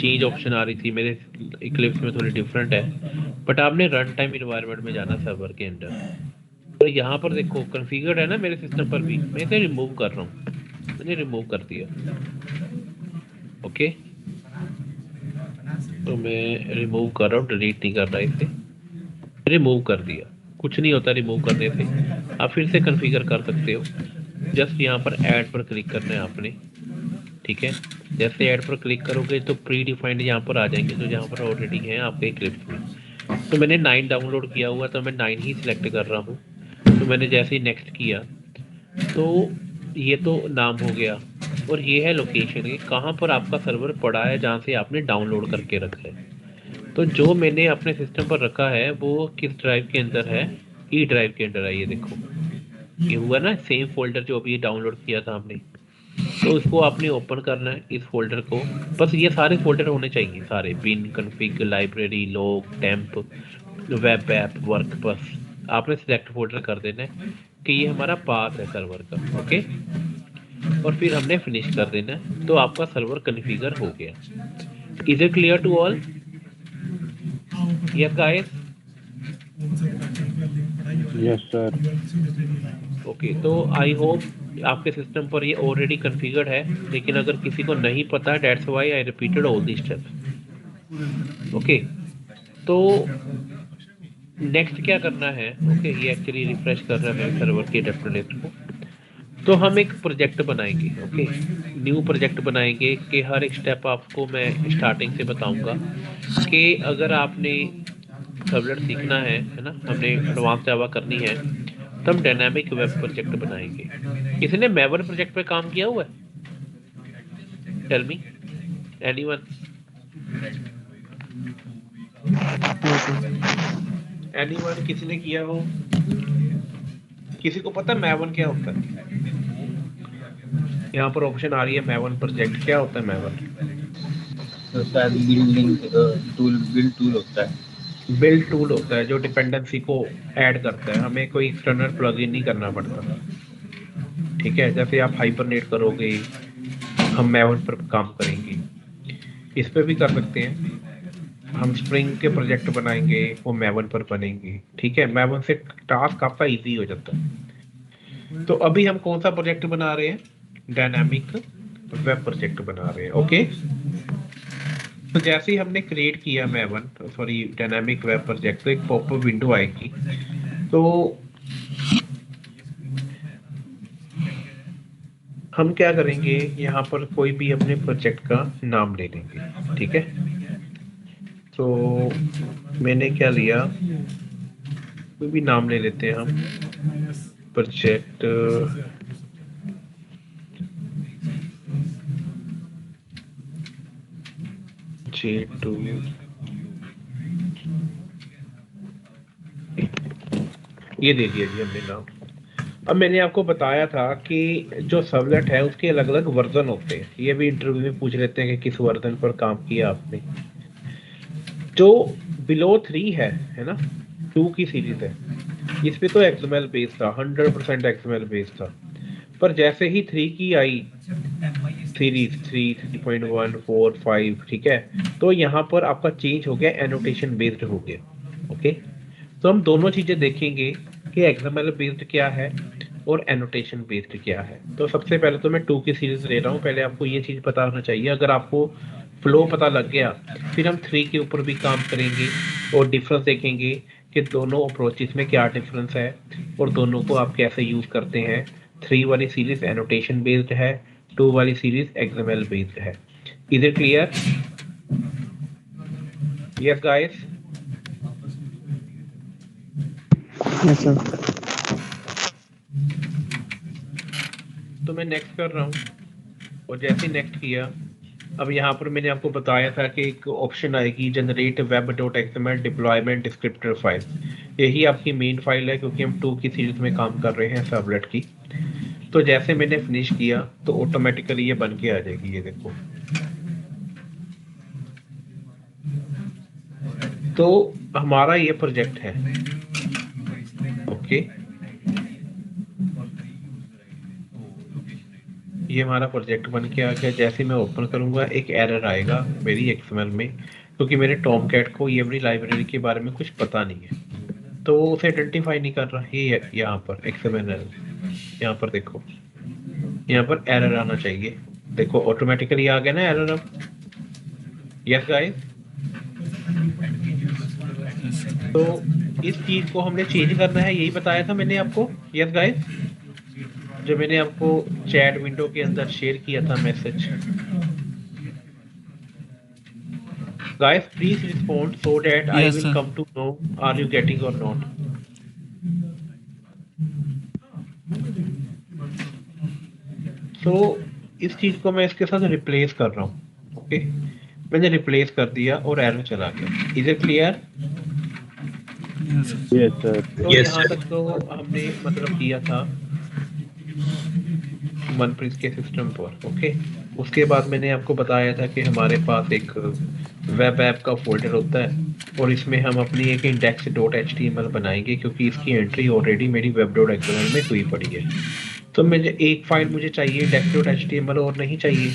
Change option आ रही थी, मेरे इक्लिप्स में थोड़ी डिफरेंट है, बट आपने रन टाइम इन्वायरमेंट में जाना सर्वर के अंदर। तो यहाँ पर देखो कॉन्फ़िगर्ड है ना मेरे सिस्टम पर भी, मैं इसे रिमूव कर रहा हूँ, मैंने रिमूव कर दिया। ओके, तो मैं रिमूव कर रहा हूँ, डिलीट नहीं कर रहा इसे, रिमूव कर दिया। कुछ नहीं होता रिमूव करने से, आप फिर से कॉन्फ़िगर कर सकते हो। जस्ट यहाँ पर ऐड पर क्लिक करना है आपने, ठीक है। जैसे ऐड पर क्लिक करोगे तो प्री डिफाइंड यहाँ पर आ जाएंगे, जो यहाँ पर ऑलरेडी हैं आपके क्लिप्स में। तो मैंने 9 डाउनलोड किया हुआ, तो मैं 9 ही सिलेक्ट कर रहा हूँ। तो मैंने जैसे ही नेक्स्ट किया तो ये तो नाम हो गया, और ये है लोकेशन, ये कहाँ पर आपका सर्वर पड़ा है जहाँ से आपने डाउनलोड करके रखा है। तो जो मैंने अपने सिस्टम पर रखा है वो किस ड्राइव के अंदर है, ई ड्राइव के अंदर है। ये देखो, ये हुआ ना सेम फोल्डर जो अभी डाउनलोड किया था हमने। तो इसको आपने ओपन करना है इस फोल्डर को। बस ये सारे फोल्डर होने चाहिए, सारे bin, config, library, log, temp, web app, work. बस आपने सिलेक्ट फोल्डर कर देना है कि ये हमारा पाथ है सर्वर का। ओके, और फिर हमने फिनिश कर देना है, तो आपका सर्वर कॉन्फ़िगर हो गया। Is it clear to all? Yes guys? Yes sir. Okay, तो आई होप आपके सिस्टम पर ये ऑलरेडी कॉन्फ़िगर्ड है, लेकिन अगर किसी को नहीं पता, that's why I repeated all the steps. Okay, तो नेक्स्ट क्या करना है? ओके, ये एक्चुअली रिफ्रेश कर रहा है मेरे सर्वर के डेप्ट लिस्ट को। तो हम एक प्रोजेक्ट बनाएंगे। ओके, न्यू प्रोजेक्ट बनाएंगे कि हर एक स्टेप आपको मैं स्टार्टिंग से बताऊंगा कि अगर आपने सर्वलेट सीखना है ना, हमने एडवांस जावा करनी है, तो हम डायनामिक वेब प्रोजेक्ट बनाएंगे। किसी ने मैवर प्रोजेक्ट पे काम किया हुआ है? टेल मी एनीवन, एनीवन, किसी ने किया हो? किसी को पता मैवन क्या होता है? यहाँ पर ऑप्शन आ रही है मैवन प्रोजेक्ट, क्या होता है मैवन? तो शायद बिल्डिंग टूल, बिल्ड टूल होता है। बिल्ड टूल होता है जो डिपेंडेंसी को ऐड करता है, हमें कोई एक्सटर्नल प्लगइन नहीं करना पड़ता। ठीक है, जैसे आप हाइबरनेट करोगे, हम मैवन पर काम करेंगे, इस पे भी कर सकते हैं। हम स्प्रिंग के प्रोजेक्ट बनाएंगे, वो मैवन पर बनेंगे। ठीक है, मैवन से टास्क आपका इजी हो जाता है। तो अभी हम कौन सा प्रोजेक्ट बना रहे हैं? डायनामिक वेब प्रोजेक्ट बना रहे हैं। ओके, तो जैसे ही हमने क्रिएट किया मैवन, सॉरी डायनामिक वेब प्रोजेक्ट, तो एक पॉपअप विंडो आएगी। तो हम क्या करेंगे, यहाँ पर कोई भी अपने प्रोजेक्ट का नाम ले लेंगे। ठीक है, तो मैंने क्या लिया, कोई भी नाम ले लेते हैं हम, प्रोजेक्ट J2, ये दे दिया जी हमने नाम। अब मैंने आपको बताया था कि जो सर्वलेट है उसके अलग अलग वर्जन होते हैं, ये भी इंटरव्यू में पूछ लेते हैं कि किस वर्जन पर काम किया आपने। जो बिलो 3 है ना, 2 की सीरीज है, इस पे तो XML बेस्ड था, 100% XML बेस्ड था। पर जैसे ही 3 की आई सीरीज, 3, 3.1, 4, 5, ठीक है, तो यहाँ पर आपका चेंज हो गया, एनोटेशन बेस्ड हो गया। ओके, तो हम दोनों चीजें देखेंगे कि XML बेस्ड क्या है और एनोटेशन बेस्ड क्या है। तो सबसे पहले तो मैं 2 की सीरीज ले रहा हूँ, पहले आपको ये चीज पता होना चाहिए। अगर आपको फ्लो पता लग गया, फिर हम 3 के ऊपर भी काम करेंगे और डिफरेंस देखेंगे कि दोनों अप्रोचेस में क्या डिफरेंस है और दोनों को आप कैसे यूज करते हैं। 3 वाली सीरीज एनोटेशन बेस्ड है, 2 वाली सीरीज XML बेस्ड है। Is it clear? Yes guys? Yes sir. तो मैं नेक्स्ट कर रहा हूँ, और जैसे नेक्स्ट किया, अब यहाँ पर मैंने आपको बताया था कि एक ऑप्शन आएगी generate web dot XML deployment descriptor file. यही आपकी मेन फाइल है, क्योंकि हम 2 की सीरीज में काम कर रहे हैं सर्वलेट की। तो जैसे मैंने फिनिश किया तो ऑटोमेटिकली ये बन के आ जाएगी, ये देखो। तो हमारा ये प्रोजेक्ट है। ओके, ये हमारा प्रोजेक्ट बन के आ गया। जैसे मैं ओपन करूंगा एक एरर आएगा मेरी एक्सएमएल में, क्योंकि मेरे टॉम कैट को ये अपनी लाइब्रेरी के बारे में कुछ पता नहीं है, तो वो उसे आइडेंटिफाई नहीं कर रहा। ये यहाँ पर एक्सएमएल एरर, यहाँ पर देखो, यहाँ पर एरर आना चाहिए। देखो ऑटोमेटिकली आ गया ना एरर अब। यस गाइस, तो इस चीज को हमने चेंज करना है, यही बताया था मैंने आपको। यस गाइस, जो मैंने आपको चैट विंडो के अंदर शेयर किया था message. Guys please respond so that I Yes, will sir. Come to know are you getting और नॉट। तो इस चीज को मैं इसके साथ रिप्लेस कर रहा हूँ। ओके, मैंने रिप्लेस कर दिया और एरर चला गया। Is it clear? Yes, sir. Yes, sir. तो यहाँ तक तो हमने मतलब किया था मनप्रीत के सिस्टम पर। ओके, उसके बाद मैंने आपको बताया था कि हमारे पास एक वेब ऐप का फोल्डर होता है और इसमें हम अपनी एक इंडेक्स डॉट एच बनाएंगे, क्योंकि इसकी एंट्री ऑलरेडी मेरी वेब डॉट एक्सएमएल में हुई पड़ी है। तो मुझे एक फाइल मुझे चाहिए इंडेक्स डॉट एच और नहीं चाहिए,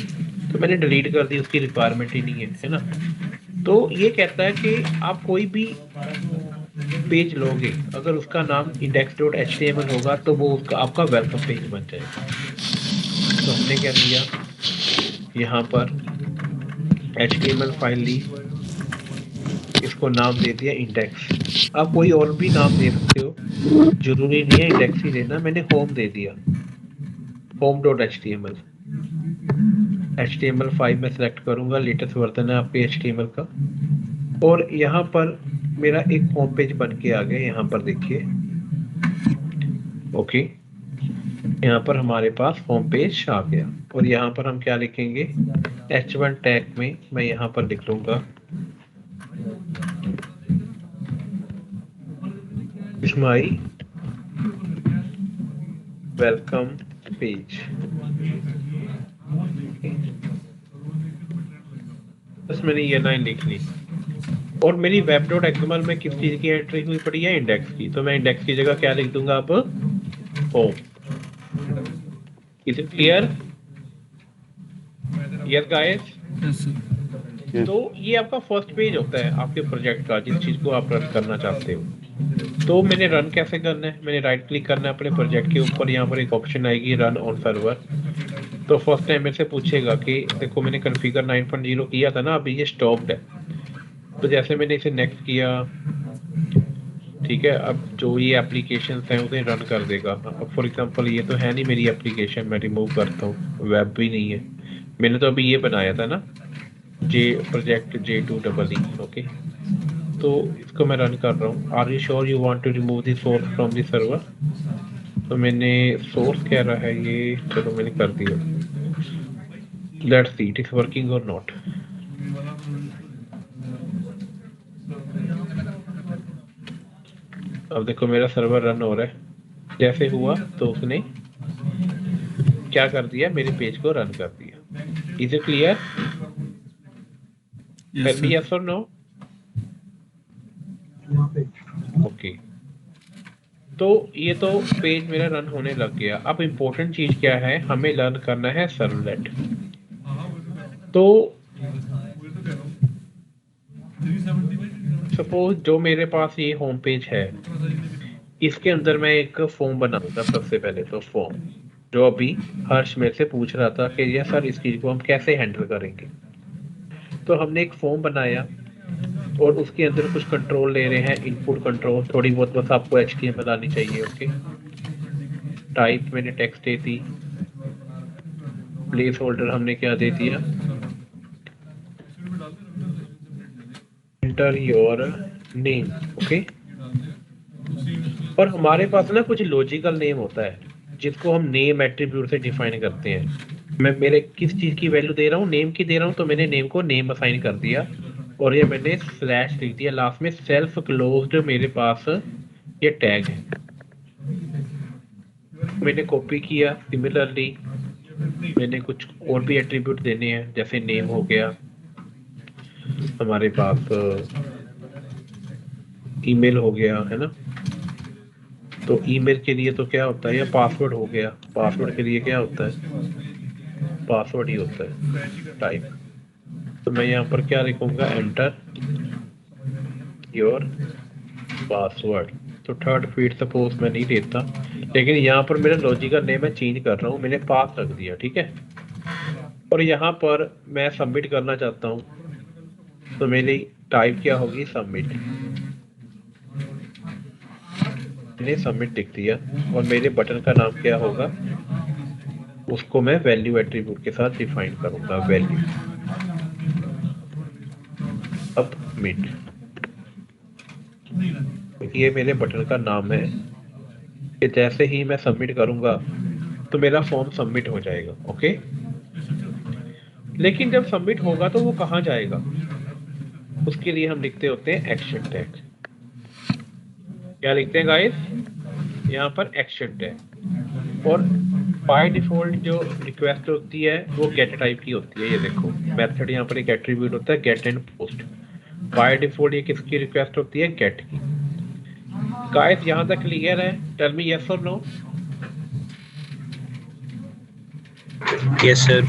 तो मैंने डिलीट कर दी, उसकी रिक्वायरमेंट ही नहीं है ना। तो ये कहता है कि आप कोई भी पेज लोगे, अगर उसका नाम index.html होगा तो वो उसका आपका वेलकम पेज बन जाएगा। तो हमने क्या किया, यहाँ पर HTML फाइल ली, इसको नाम दे दिया इंडेक्स। आप कोई और भी नाम दे सकते हो, जरूरी नहीं है इंडेक्स ही देना। मैंने होम दे दिया, home.html। HTML5 में सेलेक्ट करूंगा, लेटेस्ट वर्जन है आपके HTML का, और यहाँ पर मेरा एक होम पेज बन के आ गया। यहाँ पर देखिए, ओके, यहाँ पर हमारे पास होम पेज आ गया। और यहाँ पर हम क्या लिखेंगे, H1 टैग में मैं यहाँ पर लिख लूंगा माई वेलकम पेज। बस मैंने ये लाइन लिख ली। और मेरी वेब डॉट एक्सएमएल में किस चीज की एंट्री हुई पड़ी है, इंडेक्स की। तो मैं इंडेक्स की जगह क्या लिख दूंगा अब, home. Is it clear? Yes guys. Yes, sir. Yes. तो ये आपका फर्स्ट पेज होता है आपके प्रोजेक्ट का, जिस चीज को आप रन करना चाहते हो। तो मैंने रन कैसे करना है, मैंने राइट क्लिक करना है अपने प्रोजेक्ट के ऊपर, यहाँ पर एक ऑप्शन आएगी रन ऑन सर्वर। तो फर्स्ट टाइम मेरे से पूछेगा कि देखो मैंने कॉन्फ़िगर 9.0 किया था ना, अभी ये स्टॉप्ड है। तो जैसे मैंने इसे नेक्स्ट किया, ठीक है, अब जो ये एप्लीकेशंस हैं उसे रन कर देगा। अब फॉर एग्जांपल ये तो है नहीं मेरी एप्लीकेशन, मैं रिमूव करता हूँ, वेब भी नहीं है। मैंने तो अभी ये बनाया था ना, प्रोजेक्ट J2EE। ओके, तो इसको मैं रन कर रहा हूँ। Are you sure you want to remove the source from the server? तो मैंने सोर्स कह रहा है ये, चलो मैंने कर दिया। Let's see it is working और नॉट। अब देखो मेरा सर्वर रन हो रहा है। जैसे हुआ तो उसने क्या कर दिया, मेरे पेज को रन कर दिया। Is it clear? Yes, sir. Yes और नो? ओके, तो ये तो पेज मेरा रन होने लग गया। अब इम्पोर्टेंट चीज क्या है, हमें लर्न करना है सर्वलेट। तो सपोज जो मेरे पास ये होम पेज है, इसके अंदर मैं एक फॉर्म बनाऊंगा। सबसे पहले तो फॉर्म, जो अभी हर्ष मेरे से पूछ रहा था कि ये सर इस चीज को हम कैसे हैंडल करेंगे। तो हमने एक फॉर्म बनाया और उसके अंदर कुछ कंट्रोल ले रहे हैं, इनपुट कंट्रोल थोड़ी बहुत, बस आपको HTML आनी चाहिए। ओके, टाइप मैंने टेक्स्ट दे दी, प्लेस होल्डर हमने क्या दे दिया, एंटर योर नेम। ओके, और हमारे पास ना कुछ लॉजिकल नेम होता है जिसको हम नेम एट्रीब्यूट से डिफाइन करते हैं। मैं मेरे किस चीज की वैल्यू दे रहा हूँ, नेम की दे रहा हूँ, तो मैंने नेम को नेम असाइन कर दिया और ये मैंने स्लैश लिख दिया लास्ट में। सेल्फ क्लोज्ड मेरे पास ये टैग है, मैंने कॉपी किया। सिमिलरली मैंने कुछ और भी एट्रीब्यूट देने हैं, जैसे नेम हो गया, हमारे पास ईमेल हो गया, है ना। तो ईमेल के लिए तो क्या होता है, या पासवर्ड हो गया, पासवर्ड के लिए क्या होता है, पासवर्ड ही होता है टाइप। तो मैं यहाँ पर क्या लिखूंगा, एंटर योर पासवर्ड। तो थर्ड फील्ड सपोज मैं नहीं देता, लेकिन यहाँ पर मेरा लॉजिकल नेम मैं चेंज कर रहा हूँ, मैंने पास रख दिया, ठीक है। और यहाँ पर मैं सबमिट करना चाहता हूँ, तो मेरी टाइप क्या होगी, सबमिट। मैंने सबमिट लिख दिया और मेरे बटन का नाम क्या होगा, उसको मैं वैल्यू एट्रीब्यूट के साथ डिफाइन करूंगा, वैल्यू सबमिट। ये मेरे बटन का नाम है कि जैसे ही मैं सबमिट करूंगा तो मेरा फॉर्म सबमिट हो जाएगा, ओके। लेकिन जब सबमिट होगा तो वो कहाँ जाएगा, उसके लिए हम लिखते होते हैं एक्शन टैग। क्या लिखते हैं गाइस, यहाँ पर एक्शन टैग। और बाय डिफॉल्ट जो रिक्वेस्ट होती है वो गेट टाइप की होती है। ये देखो मेथड यहाँ पर एक एट्रीब्यूट होता है get and post. By default ये किसकी रिक्वेस्ट होती है, गेट की। गाइस यहाँ तक क्लियर है, टेल मी यस और नो। Yes sir.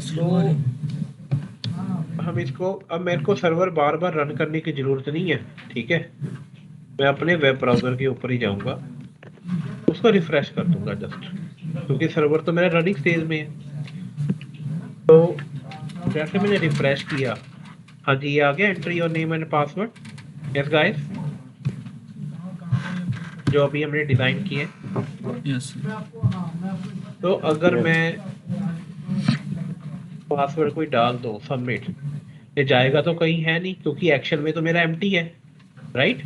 तो हम इसको, अब मेरे को सर्वर बार बार रन करने की जरूरत नहीं है, ठीक है। मैं अपने वेब ब्राउजर के ऊपर ही जाऊंगा, उसको रिफ्रेश कर दूंगा जस्ट, क्योंकि सर्वर तो मेरा रनिंग स्टेज में है। तो जैसे मैंने रिफ्रेश किया, हाँ जी ये आ गया, enter your name and password. Yes guys, जो अभी हमने डिजाइन किए। Yes sir. तो अगर मैं पासवर्ड कोई डाल दूं, सबमिट, ये जाएगा तो कहीं है नहीं, क्योंकि एक्शन में तो मेरा एम्प्टी है, राइट।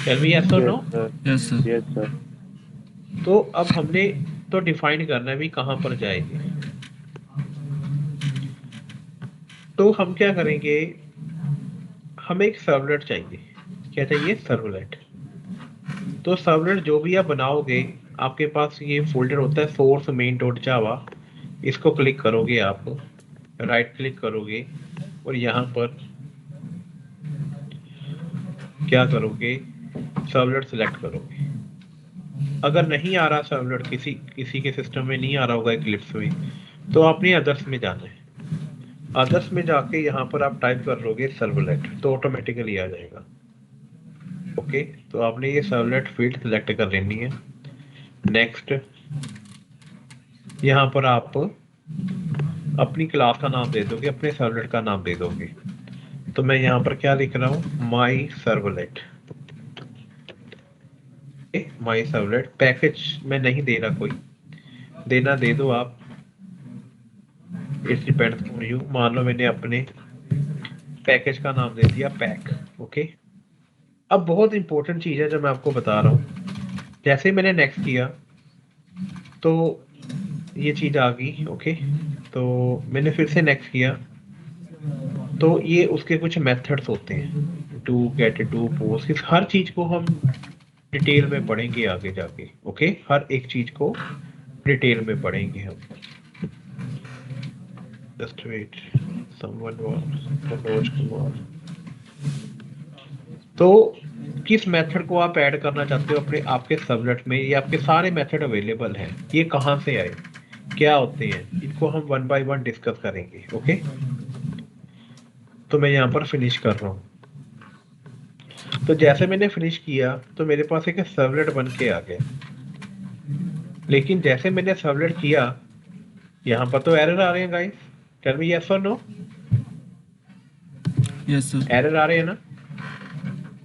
टेल मी यस और no. Yes sir. Yes sir. तो अब हमने तो डिफाइन करना है भी कहां पर जाएंगे। तो हम क्या करेंगे, हमें एक सर्वलेट चाहिए। क्या चाहिए, सर्वलेट। तो सर्वलेट जो भी आप बनाओगे, आपके पास ये फोल्डर होता है सोर्स मेन डॉट जावा। इसको क्लिक करोगे आप, राइट क्लिक करोगे और यहाँ पर क्या करोगे, सर्वलेट सिलेक्ट करोगे। अगर नहीं आ रहा सर्वलेट, किसी के सिस्टम में नहीं आ रहा होगा इक्लिप्स में, तो आपने अदर्स में जाना है। अदर्स में जाके यहाँ पर आप टाइप कर लोगे सर्वलेट, तो ऑटोमेटिकली आ जाएगा, ओके। तो आपने ये सर्वलेट फील्ड सिलेक्ट कर लेनी है। नेक्स्ट, यहाँ पर आप अपनी क्लास का नाम दे दोगे, अपने सर्वलेट का नाम दे दोगे। तो मैं यहाँ पर क्या लिख रहा हूँ, माई सर्वलेट। माई सर्वलेट पैकेज मैं नहीं दे रहा, कोई देना दे दो आप, इट्स डिपेंड्स ऑन यू। मान लो मैंने अपने पैकेज का नाम दे दिया पैक, ओके। अब बहुत इंपॉर्टेंट चीज है जो मैं आपको बता रहा हूँ। जैसे ही मैंने नेक्स्ट किया तो ये चीज आ गई, ओके। तो मैंने फिर से नेक्स्ट किया, तो ये उसके कुछ मेथड्स होते हैं, टू गेट, टू पोस्ट, इस हर चीज को हम डिटेल में पढ़ेंगे आगे जाके, ओके। हर एक चीज को डिटेल में पढ़ेंगे हम। Just wait, someone was Manoj Kumar. तो किस मेथड को आप ऐड करना चाहते हो अपने आपके सबलेट में, ये आपके सारे मेथड अवेलेबल हैं, ये कहाँ से आए, क्या होते हैं, इनको हम वन बाय वन डिस्कस करेंगे, ओके। तो मैं यहाँ पर फिनिश कर रहा हूँ। तो जैसे मैंने फिनिश किया तो मेरे पास एक सर्वलेट बन के आ गया, लेकिन जैसे मैंने सर्वलेट किया, यहाँ पर तो एरर आ रहे हैं गाइस। टेल मी यस और नो। Yes sir. एरर आ रहे हैं ना।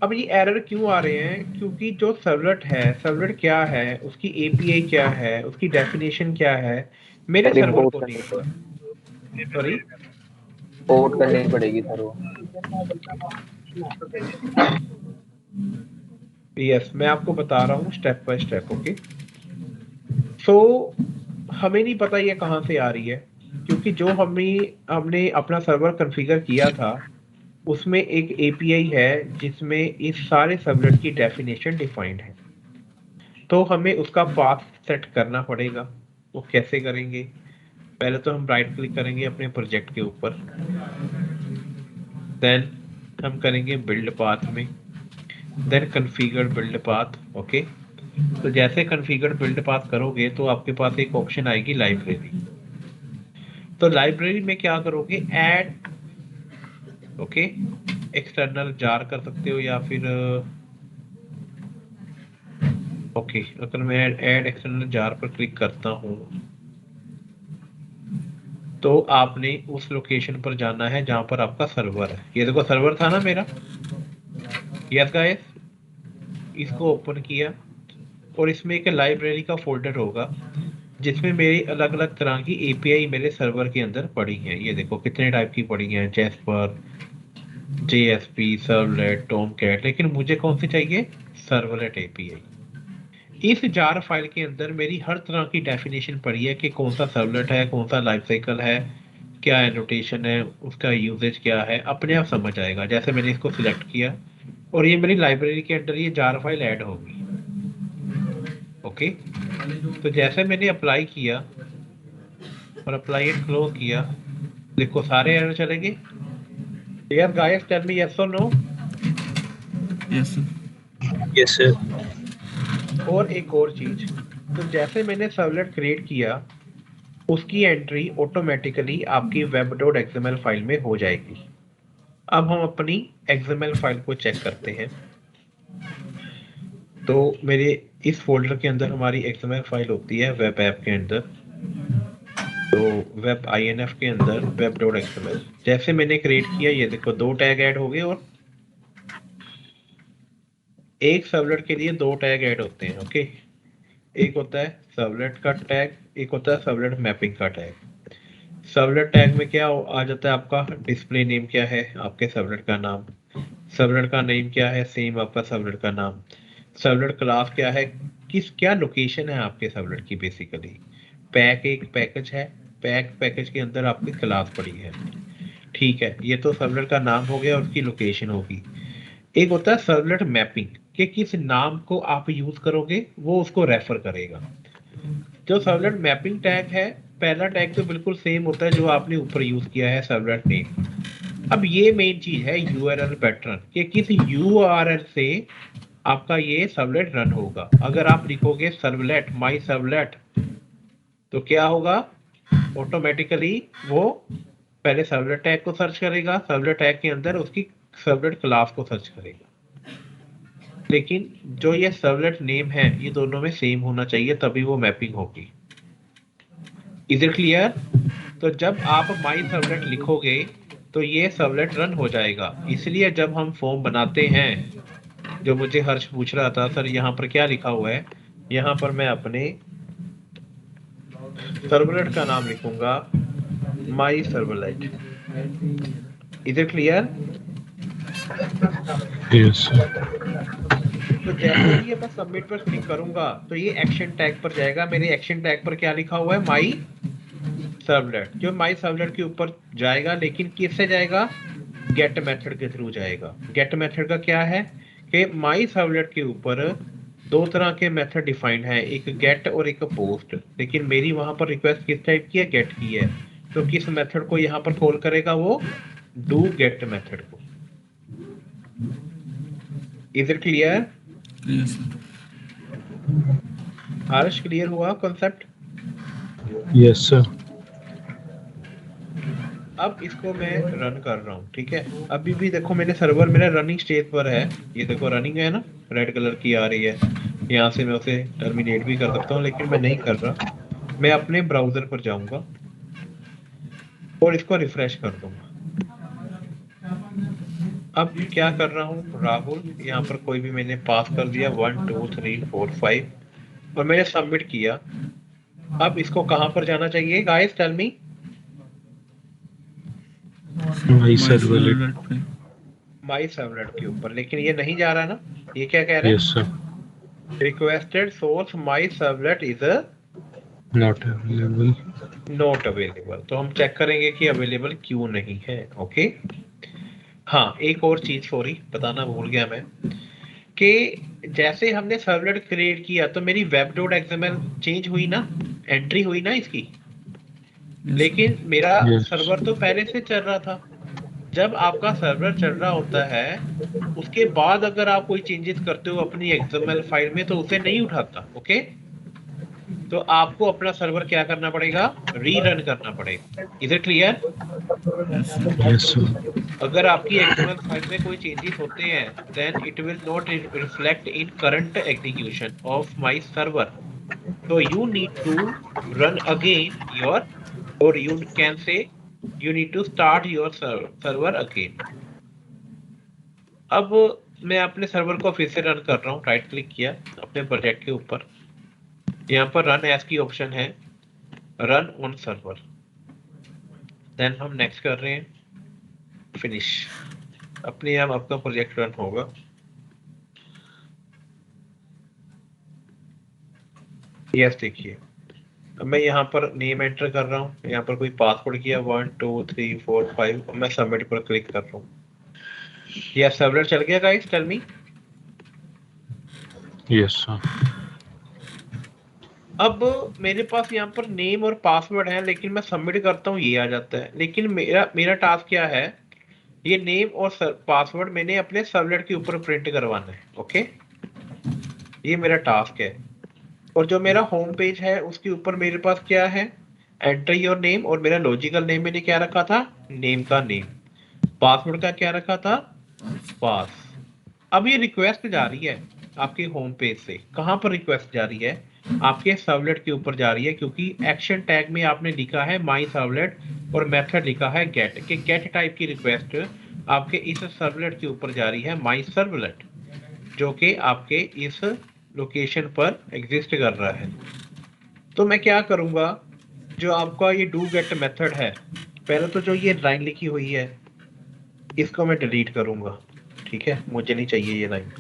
अब ये एरर क्यों आ रहे हैं, क्योंकि जो सर्वलेट है, सर्वलेट क्या है, उसकी एपीआई क्या है, उसकी डेफिनेशन क्या है, मेरे सर्वर को नहीं पता। सॉरी, पोर्ट करनी पड़ेगी सर वो। यस मैं आपको बता रहा हूँ स्टेप बाय स्टेप, ओके। सो हमें नहीं पता ये कहाँ से आ रही है, क्योंकि जो हमने अपना सर्वर कॉन्फ़िगर किया था उसमें एक एपीआई है जिसमें इस सारे सर्वलेट की डेफिनेशन डिफाइंड है। तो हमें उसका पाथ सेट करना पड़ेगा। वो कैसे करेंगे, पहले तो हम राइट क्लिक करेंगे अपने प्रोजेक्ट के ऊपर, देन हम करेंगे बिल्ड पाथ में, then configure build path, okay. तो जैसे कॉन्फ़िगर बिल्ड पाथ करोगे तो आपके पास एक ऑप्शन आएगी लाइब्रेरी। तो लाइब्रेरी में क्या करोगे, ऐड, ओके, एक्सटर्नल जार कर सकते हो या फिर ओके, अगर मैं ऐड एक्सटर्नल जार पर क्लिक करता हूँ तो आपने उस लोकेशन पर जाना है जहां पर आपका सर्वर है। ये देखो सर्वर था ना मेरा, यस गाइस, इसको ओपन किया और इसमें एक लाइब्रेरी का फोल्डर होगा जिसमें मेरी अलग अलग तरह की एपीआई मेरे सर्वर के अंदर पड़ी हैं। ये देखो कितने टाइप की पड़ी हैं, जेस्पर, जेएसपी, सर्वलेट, टॉमकैट, लेकिन मुझे कौन सी चाहिए, सर्वलेट एपीआई। इस जार फाइल के अंदर मेरी हर तरह की डेफिनेशन पड़ी है कि कौन सा सर्वलेट है, कौन सा लाइफ साइकिल है, क्या एनोटेशन है, उसका यूजेज क्या है, अपने आप समझ आएगा। जैसे मैंने इसको सिलेक्ट किया और ये मेरी लाइब्रेरी के अंदर ये जार फाइल ऐड होगी। ओके, तो जैसे मैंने अप्लाई किया और अप्लाई एंड क्लोज किया, देखो सारे एरर चलेंगे। Yes guys, tell me yes और no. Yes sir. Yes sir. और एक और चीज, तो जैसे मैंने सर्वलेट क्रिएट किया उसकी एंट्री ऑटोमेटिकली आपकी web.xml फाइल में हो जाएगी। अब हम अपनी XML फाइल को चेक करते हैं। तो मेरे इस फोल्डर के अंदर हमारी XML फाइल होती है वेब ऐप के अंदर, तो वेब INF के अंदर web.xml जैसे मैंने क्रिएट किया, ये देखो 2 टैग ऐड हो गए और एक सर्वलेट के लिए 2 टैग ऐड होते हैं। ओके, एक होता है सर्वलेट का टैग, एक होता है सर्वलेट मैपिंग का टैग। सर्वलेट टैग में क्या आ जाता है, आपका डिस्प्ले नेम क्या है, आपके सर्वलेट का नाम, सर्वलेट का नेम क्या है, सेम आपका सर्वलेट का नाम, सर्वलेट क्लास क्या है, क्या लोकेशन है आपके सर्वलेट की बेसिकली, पैक एक पैकेज है, पैकेज के अंदर आपकी क्लास पड़ी है। ठीक है, ये तो सर्वलेट का नाम हो गया और उसकी लोकेशन होगी। एक होता है सर्वलेट मैपिंग, कि किस नाम को आप यूज करोगे वो उसको रेफर करेगा। जो सर्वलेट मैपिंग टैग है, पहला टैग तो बिल्कुल सेम होता है जो आपने ऊपर यूज किया है, सर्वलेट नेम। अब ये मेन चीज है यूआरएल पैटर्न, कि किस यूआरएल से आपका ये सर्वलेट रन होगा। अगर आप लिखोगे सर्वलेट माई सर्वलेट तो क्या होगा, ऑटोमेटिकली वो पहले सर्वलेट टैग को सर्च करेगा, सर्वलेट टैग के अंदर उसकी सर्वलेट क्लास को सर्च करेगा। लेकिन जो ये सर्वलेट नेम है ये दोनों में सेम होना चाहिए, तभी वो मैपिंग होगी। Is it clear? तो जब आप माई सर्वलेट लिखोगे तो ये सर्वलेट रन हो जाएगा। इसलिए जब हम फॉर्म बनाते हैं, जो मुझे हर्ष पूछ रहा था सर यहाँ पर क्या लिखा हुआ है, यहाँ पर मैं अपने सर्वलेट का नाम लिखूंगा my servlet. Is it clear? Yes sir. तो जैसे ही मैं सबमिट पर क्लिक करूंगा तो ये एक्शन टैग पर जाएगा। मेरे एक्शन टैग पर क्या लिखा हुआ है, माई सर्वलेट। जो माई सर्वलेट के ऊपर जाएगा, लेकिन किससे जाएगा, गेट मेथड के थ्रू जाएगा। गेट मेथड का क्या है कि माई सर्वलेट के ऊपर 2 तरह के मेथड डिफाइंड है, एक गेट और एक पोस्ट। लेकिन मेरी वहां पर रिक्वेस्ट किस टाइप की है, गेट की है, तो किस मेथड को यहाँ पर कॉल करेगा, वो डू गेट मेथड को। Is it clear? Yes sir. Harsh, clear हुआ कॉन्सेप्ट? Yes sir. अब इसको मैं रन कर रहा हूँ, ठीक है। अभी भी देखो मेरे सर्वर मेरा रनिंग स्टेज पर है, ये देखो रनिंग है ना, रेड कलर की आ रही है। यहाँ से मैं उसे टर्मिनेट भी कर सकता हूँ, लेकिन मैं नहीं कर रहा। मैं अपने ब्राउजर पर जाऊंगा और इसको रिफ्रेश कर दूंगा। अब क्या कर रहा हूँ, राहुल, यहाँ पर कोई भी मैंने पास कर दिया 1 2 3 4 5 और मैंने सबमिट किया। अब इसको कहाँ पर जाना चाहिए गाइस, टेल मी? माई सर्वलेट। पे। माई सर्वलेट के ऊपर, लेकिन ये नहीं जा रहा ना। ये क्या कह रहा है, yes sir. Requested source my servlet is not available. Not available. तो हम चेक करेंगे कि अवेलेबल क्यों नहीं है। ओके, हाँ एक और चीज सॉरी बताना भूल गया मैं, कि जैसे हमने सर्वलेट क्रिएट किया तो मेरी web.xml चेंज हुई ना, एंट्री हुई ना इसकी, Yes, लेकिन मेरा Yes. सर्वर तो पहले से चल रहा था। जब आपका सर्वर चल रहा होता है उसके बाद अगर आप कोई चेंजेस करते हो अपनी XML फाइल में तो उसे नहीं उठाता। ओके, तो आपको अपना सर्वर क्या करना पड़ेगा, रीरन करना पड़ेगा। Is it clear? Yes, sir. Yes, sir. अगर आपकी XML फाइल में कोई चेंजेस होते हैं then it will not reflect in current execution of my server, so you need to run again your, or you can say you need to start your server again। अब मैं अपने server को फिर से run कर रहा हूँ, right click किया अपने प्रोजेक्ट के ऊपर, यहाँ पर रन एज की ऑप्शन है, रन ऑन सर्वर, देन हम नेक्स्ट कर रहे हैं, फिनिश। अपने आप आपका प्रोजेक्ट रन होगा। यस देखिए, अब मैं यहाँ पर नेम एंटर कर रहा हूँ, यहाँ पर कोई पासवर्ड किया 1 2 3 4 5 और मैं सबमिट पर क्लिक कर रहा हूँ। यह सर्वर चल गया guys, tell me. Yes, sir. अब मेरे पास यहाँ पर नेम और पासवर्ड है, लेकिन मैं सबमिट करता हूँ ये आ जाता है। लेकिन मेरा टास्क क्या है, ये नेम और पासवर्ड मैंने अपने सर्वलेट के ऊपर प्रिंट करवाना है। ओके, ये मेरा टास्क है। और जो मेरा होम पेज है उसके ऊपर मेरे पास क्या है, एंटर योर नेम, और मेरा लॉजिकल नेम मैंने क्या रखा था, नेम का नेम, पासवर्ड का क्या रखा था, पास। अब ये रिक्वेस्ट जा रही है आपके होम पेज से, कहां पर रिक्वेस्ट जा रही है, आपके सर्वलेट के ऊपर जा रही है, क्योंकि एक्शन टैग में आपने लिखा है माई सर्वलेट और मेथड लिखा है गेट, के गेट टाइप की रिक्वेस्ट आपके इस सर्वलेट के ऊपर जा रही है, माई सर्वलेट, जो कि आपके इस लोकेशन पर एग्जिस्ट कर रहा है। तो मैं क्या करूंगा, जो आपका ये डू गेट मेथड है, पहले तो जो ये लाइन लिखी हुई है इसको मैं डिलीट करूंगा, ठीक है, मुझे नहीं चाहिए ये लाइन।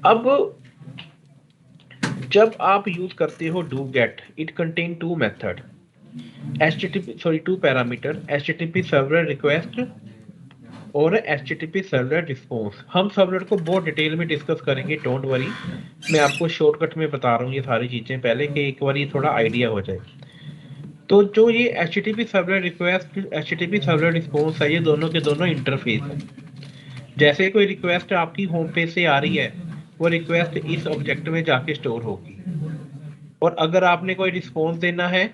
अब जब आप यूज करते हो do get, it contain two method, two parameter, HTTP server request और HTTP सर्वर रिस्पॉन्स। हम सर्वलेट को बहुत डिटेल में डिस्कस करेंगे, डोंट वरी, मैं आपको शॉर्टकट में बता रहा हूँ ये सारी चीजें पहले, कि एक बार ये थोड़ा आइडिया हो जाए। तो जो ये HTTP server request, HTTP server response है, ये दोनों के दोनों इंटरफेस है। जैसे कोई रिक्वेस्ट आपकी होम पेज से आ रही है, वो रिक्वेस्ट इस ऑब्जेक्ट में जाके स्टोर होगी, और अगर आपने कोई रिस्पॉन्स देना है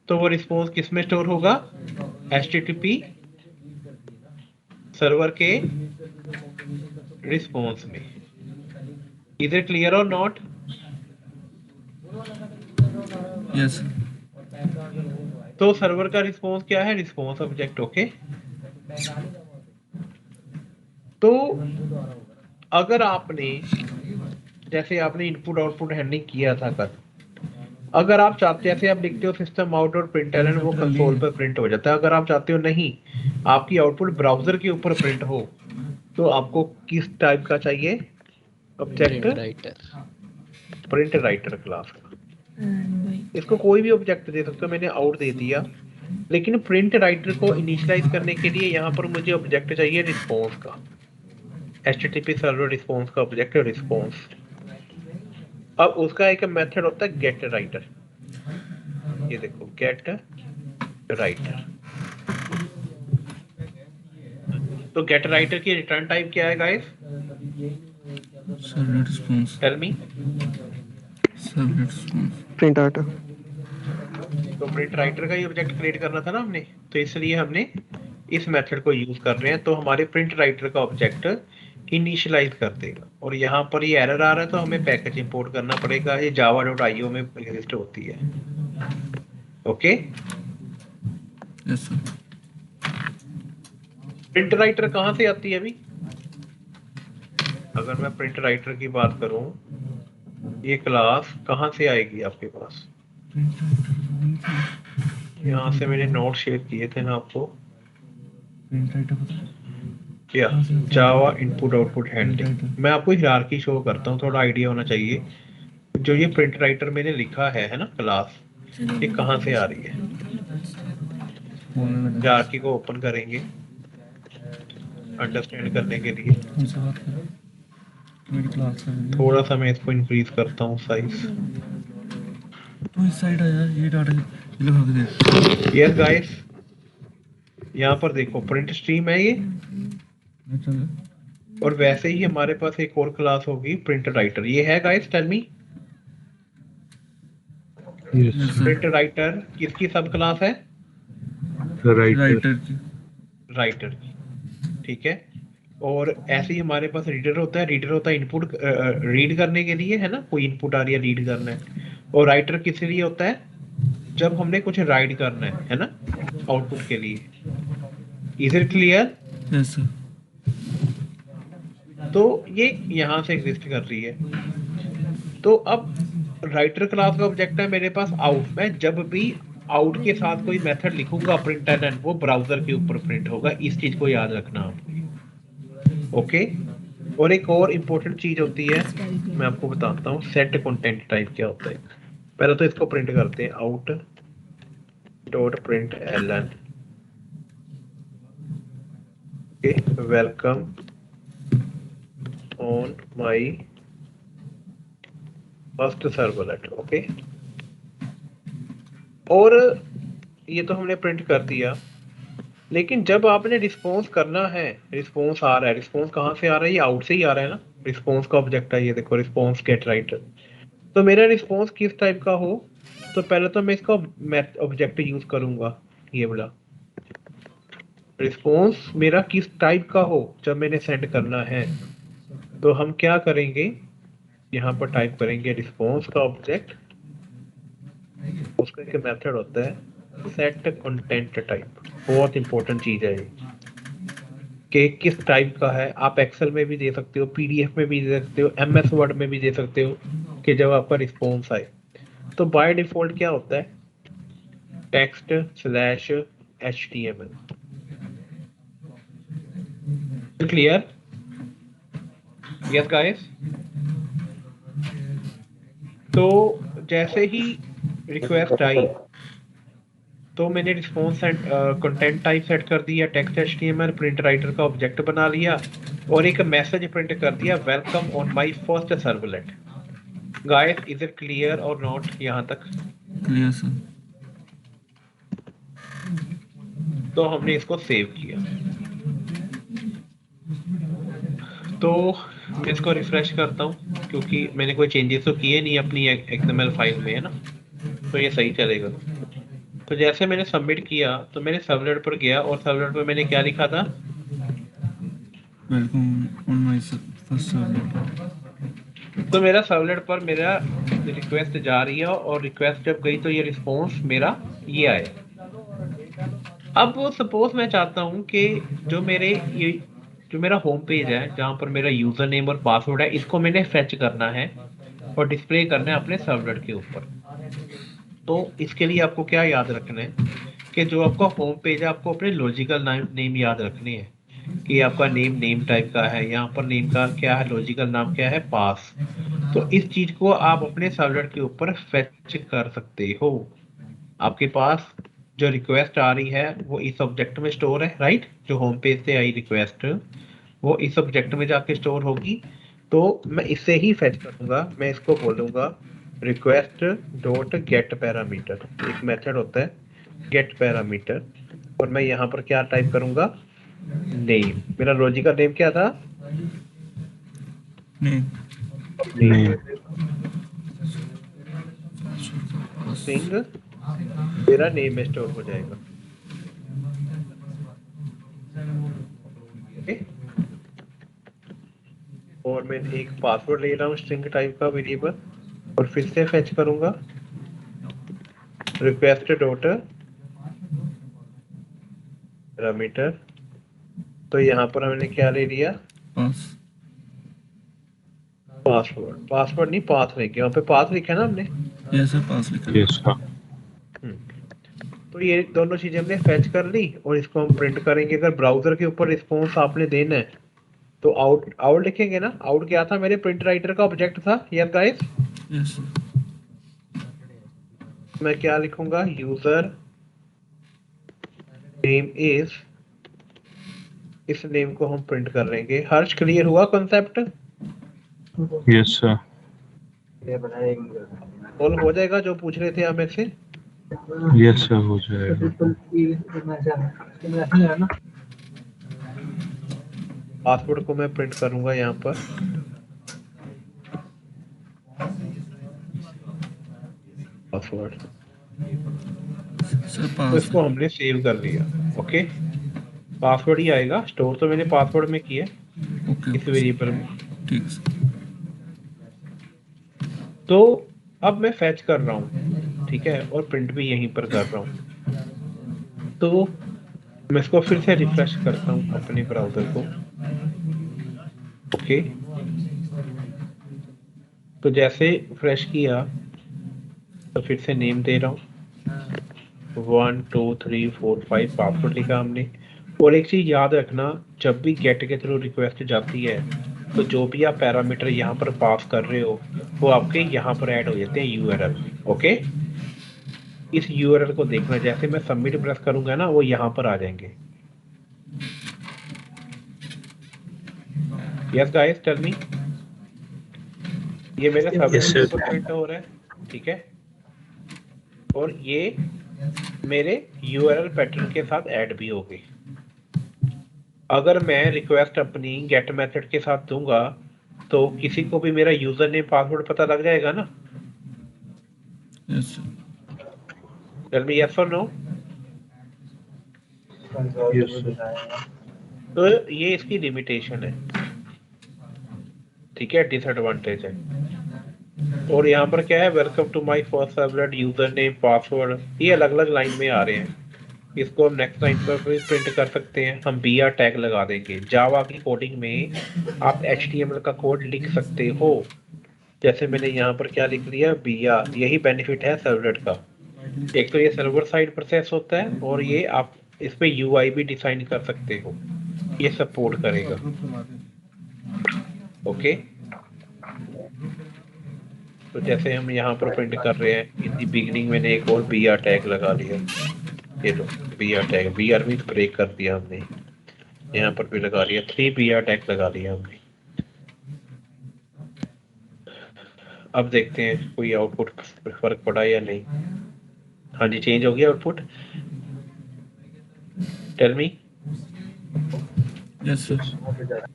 तो वो रिस्पॉन्स किस में स्टोर होगा, HTTP सर्वर के रिस्पॉन्स में। इज इट क्लियर और नॉट? Yes, sir. तो सर्वर का रिस्पॉन्स क्या है, रिस्पॉन्स ऑब्जेक्ट। ओके, तो अगर आपने, जैसे आपने इनपुट आउटपुट हैंडलिंग किया था कल, अगर आप चाहते, जैसे आप लिखते हो सिस्टम आउट और प्रिंटलन, वो कंसोल पर प्रिंट हो जाता है। अगर आप चाहते हो नहीं, आपकी आउटपुट ब्राउजर के ऊपर प्रिंट हो, तो आपको किस टाइप का चाहिए ऑब्जेक्ट, प्रिंट राइटर क्लास का। इसको कोई भी ऑब्जेक्ट दे सकते हो, मैंने आउट दे दिया, लेकिन प्रिंट राइटर को इनिशियलाइज करने के लिए यहाँ पर मुझे ऑब्जेक्ट चाहिए रिस्पॉन्स का, HTTP सर्वर रिस्पॉन्स का ऑब्जेक्ट रिस्पॉन्स। अब उसका एक मेथड होता है गेट राइटर, ये देखो गेट राइटर। तो गेट राइटर की रिटर्न टाइप क्या है guys, Servlet response. Tell me. Servlet response. Print out. तो प्रिंट राइटर का ही ऑब्जेक्ट क्रिएट करना था ना हमने, तो इसलिए हमने इस मेथड को यूज कर रहे हैं। तो हमारे प्रिंट राइटर का ऑब्जेक्ट इनिशियलाइज कर देगा, और यहाँ पर ये एरर आ रहा है तो हमें पैकेज इंपोर्ट करना पड़ेगा, ये java.io में एग्जिस्ट होती है। Okay, Yes, sir. Print writer कहाँ से आती है अभी, अगर मैं प्रिंट राइटर की बात करूं, ये क्लास कहाँ से आएगी आपके पास, यहाँ से मैंने नोट शेयर किए थे ना आपको, क्या, जावा इनपुट आउटपुट हैंडलिंग। मैं आपको हियरार्की शो करता हूँ, थोड़ा आइडिया होना चाहिए। जो ये प्रिंट राइटर मैंने लिखा है ना क्लास, ये कहाँ से आ रही है। हियरार्की को ओपन करेंगे अंडरस्टैंड करने के लिए। थोड़ा सा मैं इसको इंक्रीज करता हूँ साइज। तो इस साइड आया, ये डाटा ये लगा के दे। यस गाइस, यहाँ पर देखो प्रिंट स्ट्रीम है ये, अच्छा सर। और वैसे ही हमारे पास एक और क्लास होगी प्रिंट राइटर। ये है guys, tell me. Yes, yes sir. Print writer किसकी सब क्लास है? Writer. राइटर की। राइटर की, ठीक है। और ऐसे ही हमारे पास रीडर होता है। रीडर होता है इनपुट रीड करने के लिए, है ना, कोई इनपुट आ रही है रीड करना है। और राइटर किस लिए होता है? जब हमने कुछ राइट करना है ना, आउटपुट के लिए। Is it clear? Yes sir. तो ये यहाँ से एग्जिस्ट कर रही है। तो अब राइटर क्लास का ऑब्जेक्ट है मेरे पास आउट। मैं जब भी आउट के साथ कोई मेथड लिखूंगा प्रिंट एंड, वो ब्राउजर के ऊपर प्रिंट होगा। इस चीज को याद रखना आपको, ओके। और एक और इम्पोर्टेंट चीज होती है, मैं आपको बताता हूँ, सेट कंटेंट टाइप क्या होता है। पहले तो इसको प्रिंट करते हैं, out dot print L N, welcome on my first servlet, okay. और ये तो हमने प्रिंट कर दिया, लेकिन जब आपने रिस्पॉन्स करना है, रिस्पॉन्स आ रहा है, रिस्पॉन्स कहाँ से आ रहा है? ये आउट से ही आ रहा है ना। रिस्पॉन्स का ऑब्जेक्ट है ये, देखो, रिस्पॉन्स गेट राइटर। तो मेरा रिस्पॉन्स किस टाइप का हो, तो पहले तो मैं इसका ऑब्जेक्ट यूज करूंगा, ये बोला। रिस्पॉन्स मेरा किस टाइप का हो जब मैंने सेंड करना है, तो हम क्या करेंगे, यहाँ पर टाइप करेंगे रिस्पॉन्स का ऑब्जेक्ट। उसका एक मेथड होता है सेट कंटेंट टाइप। बहुत इंपॉर्टेंट चीज है ये, कि किस टाइप का है। आप एक्सेल में भी दे सकते हो, पीडीएफ में भी दे सकते हो, एमएस वर्ड में भी दे सकते हो, कि जब आपका रिस्पॉन्स आए। तो बाय डिफॉल्ट क्या होता है, text slash HTML। Clear? Yes guys. तो जैसे ही रिक्वेस्ट आई, तो मैंने रिस्पॉन्स कंटेंट टाइप सेट कर दिया, टेक्स्ट HTML, प्रिंट राइटर का ऑब्जेक्ट बना लिया, और एक मैसेज प्रिंट कर दिया, welcome on my first servlet. Guys, is it clear और नॉट यहाँ तक? Clear sir. तो हमने इसको सेव किया। तो मैं इसको रिफ्रेश करता हूँ, क्योंकि मैंने कोई चेंजेस तो किए नहीं अपनी XML फाइल में, है ना, तो ये सही चलेगा। तो जैसे मैंने सबमिट किया, तो मैंने सर्वलेट पर गया, और सर्वलेट पर मैंने क्या लिखा था, welcome on my first servlet. तो मेरा सर्वलेट पर मेरा रिक्वेस्ट जा रही है, और रिक्वेस्ट जब गई तो ये रिस्पॉन्स मेरा ये आया। अब सपोज मैं चाहता हूँ कि जो मेरे ये जो मेरा होम पेज है, जहाँ पर मेरा यूजर नेम और पासवर्ड है, इसको मैंने फेच करना है और डिस्प्ले करना है अपने सर्वलेट के ऊपर। तो इसके लिए आपको क्या याद रखना है, कि जो आपका होम पेज है, आपको अपने लॉजिकल नेम याद रखने हैं, कि आपका नेम टाइप का है, यहाँ पर नेम का क्या है, लॉजिकल नाम क्या है, पास। तो इस चीज को आप अपने सर्वलेट के ऊपर फेच कर सकते हो। आपके पास जो रिक्वेस्ट आ रही है वो इस ऑब्जेक्ट में स्टोर है, राइट। जो होम पेज से आई रिक्वेस्ट, वो इस ऑब्जेक्ट में जाके स्टोर होगी। तो मैं इससे ही फेच करूंगा। मैं इसको बोलूंगा रिक्वेस्ट डॉट गेट पैरामीटर। एक मेथड होता है गेट पैरामीटर, और मैं यहाँ पर क्या टाइप करूंगा, नेम। मेरा लॉजिकल नेम क्या था, नहीं। Name. स्ट्रिंग मेरा नेम में स्टोर हो जाएगा, ओके। और मैं एक पासवर्ड ले रहा हूँ स्ट्रिंग टाइप का वेरिएबल, और फिर से फेच करूंगा रिक्वेस्ट डॉट पैरामीटर। तो यहाँ पर हमने क्या ले लिया, पास। पासवर्ड नहीं, पाथ लिखे, वहाँ पे पाथ लिखा है ना हमने। यस सर, पास लिखा है। Yes, sir. तो ये दोनों चीजें हमने फेच कर ली, और इसको हम प्रिंट करेंगे। अगर ब्राउजर के ऊपर रिस्पॉन्स आपने देना है, तो आउट आउट लिखेंगे ना। आउट क्या था, मेरे प्रिंट राइटर का ऑब्जेक्ट था, यस गाइस। Yes sir. मैं क्या लिखूंगा, यूजर नेम इज, इस नेम को हम प्रिंट कर लेंगे। हर्ष, क्लियर हुआ कॉन्सेप्ट? Yes, sir. सॉल्व हो जाएगा जो पूछ रहे थे हमें से? यस सर हो जाएगा। पासवर्ड को मैं प्रिंट करूंगा यहाँ पर। पासवर्ड सर तो पास इसको हमने सेव कर लिया। ओके, पासवर्ड ही आएगा, स्टोर तो मैंने पासवर्ड में किया ओके इस ओके वेरिएबल में। सर ठीक है सर। तो अब मैं फैच कर रहा हूँ, ठीक है, और प्रिंट भी यहीं पर कर रहा हूँ। तो मैं इसको फिर से रिफ्रेश करता हूँ अपने ब्राउजर को। ओके, तो जैसे फ्रेश किया तो फिर से नेम दे रहा हूँ 1 2 3 4 5 पासवर्ड लिखा हमने। और एक चीज याद रखना, जब भी गेट के थ्रू रिक्वेस्ट जाती है तो जो भी आप पैरामीटर यहाँ पर पास कर रहे हो वो आपके यहाँ पर ऐड हो जाते हैं यूआरएल में। ओके, इस यूआरएल को देखना, जैसे मैं सबमिट प्रेस करूंगा ना वो यहाँ पर आ जाएंगे। यस गाइस टेल मी, ये मेरे यस सबनेट के सर। ऊपर प्रिंट हो रहा है, ठीक है, और ये मेरे यूआरएल पैटर्न के साथ ऐड भी हो गई। अगर मैं रिक्वेस्ट अपनी गेट मेथड के साथ दूंगा तो किसी को भी मेरा यूजर नेम पासवर्ड पता लग जाएगा ना। Yes sir. Tell me yes और नो। Yes sir. तो ये इसकी लिमिटेशन है, ठीक है, डिसएडवांटेज है। और यहाँ पर क्या है, welcome to my first servlet, user name password, ये अलग अलग लाइन में आ रहे हैं। इसको हम नेक्स्ट लाइन पर भी प्रिंट कर सकते हैं। हम br टैग लगा देंगे। जावा की कोडिंग में आप HTML का कोड लिख सकते हो, जैसे मैंने यहाँ पर क्या लिख लिया br। यही बेनिफिट है सर्वलेट का, एक तो ये सर्वर साइड प्रोसेस होता है और ये आप इस पे UI भी डिजाइन कर सकते हो, ये सपोर्ट करेगा। ओके, तो जैसे हम यहाँ पर प्रिंट कर रहे हैं, इन दी बिगिनिंग मैंने एक और br टैग लगा लिया। ये लो br tag, br mean break कर दिया हमने, यहाँ पर भी लगा लिया, 3 br टैग लगा लिया हमने। अब देखते हैं कोई आउटपुट फर्क पड़ा या नहीं। हाँ जी, चेंज हो गया output. Tell me. Yes sir.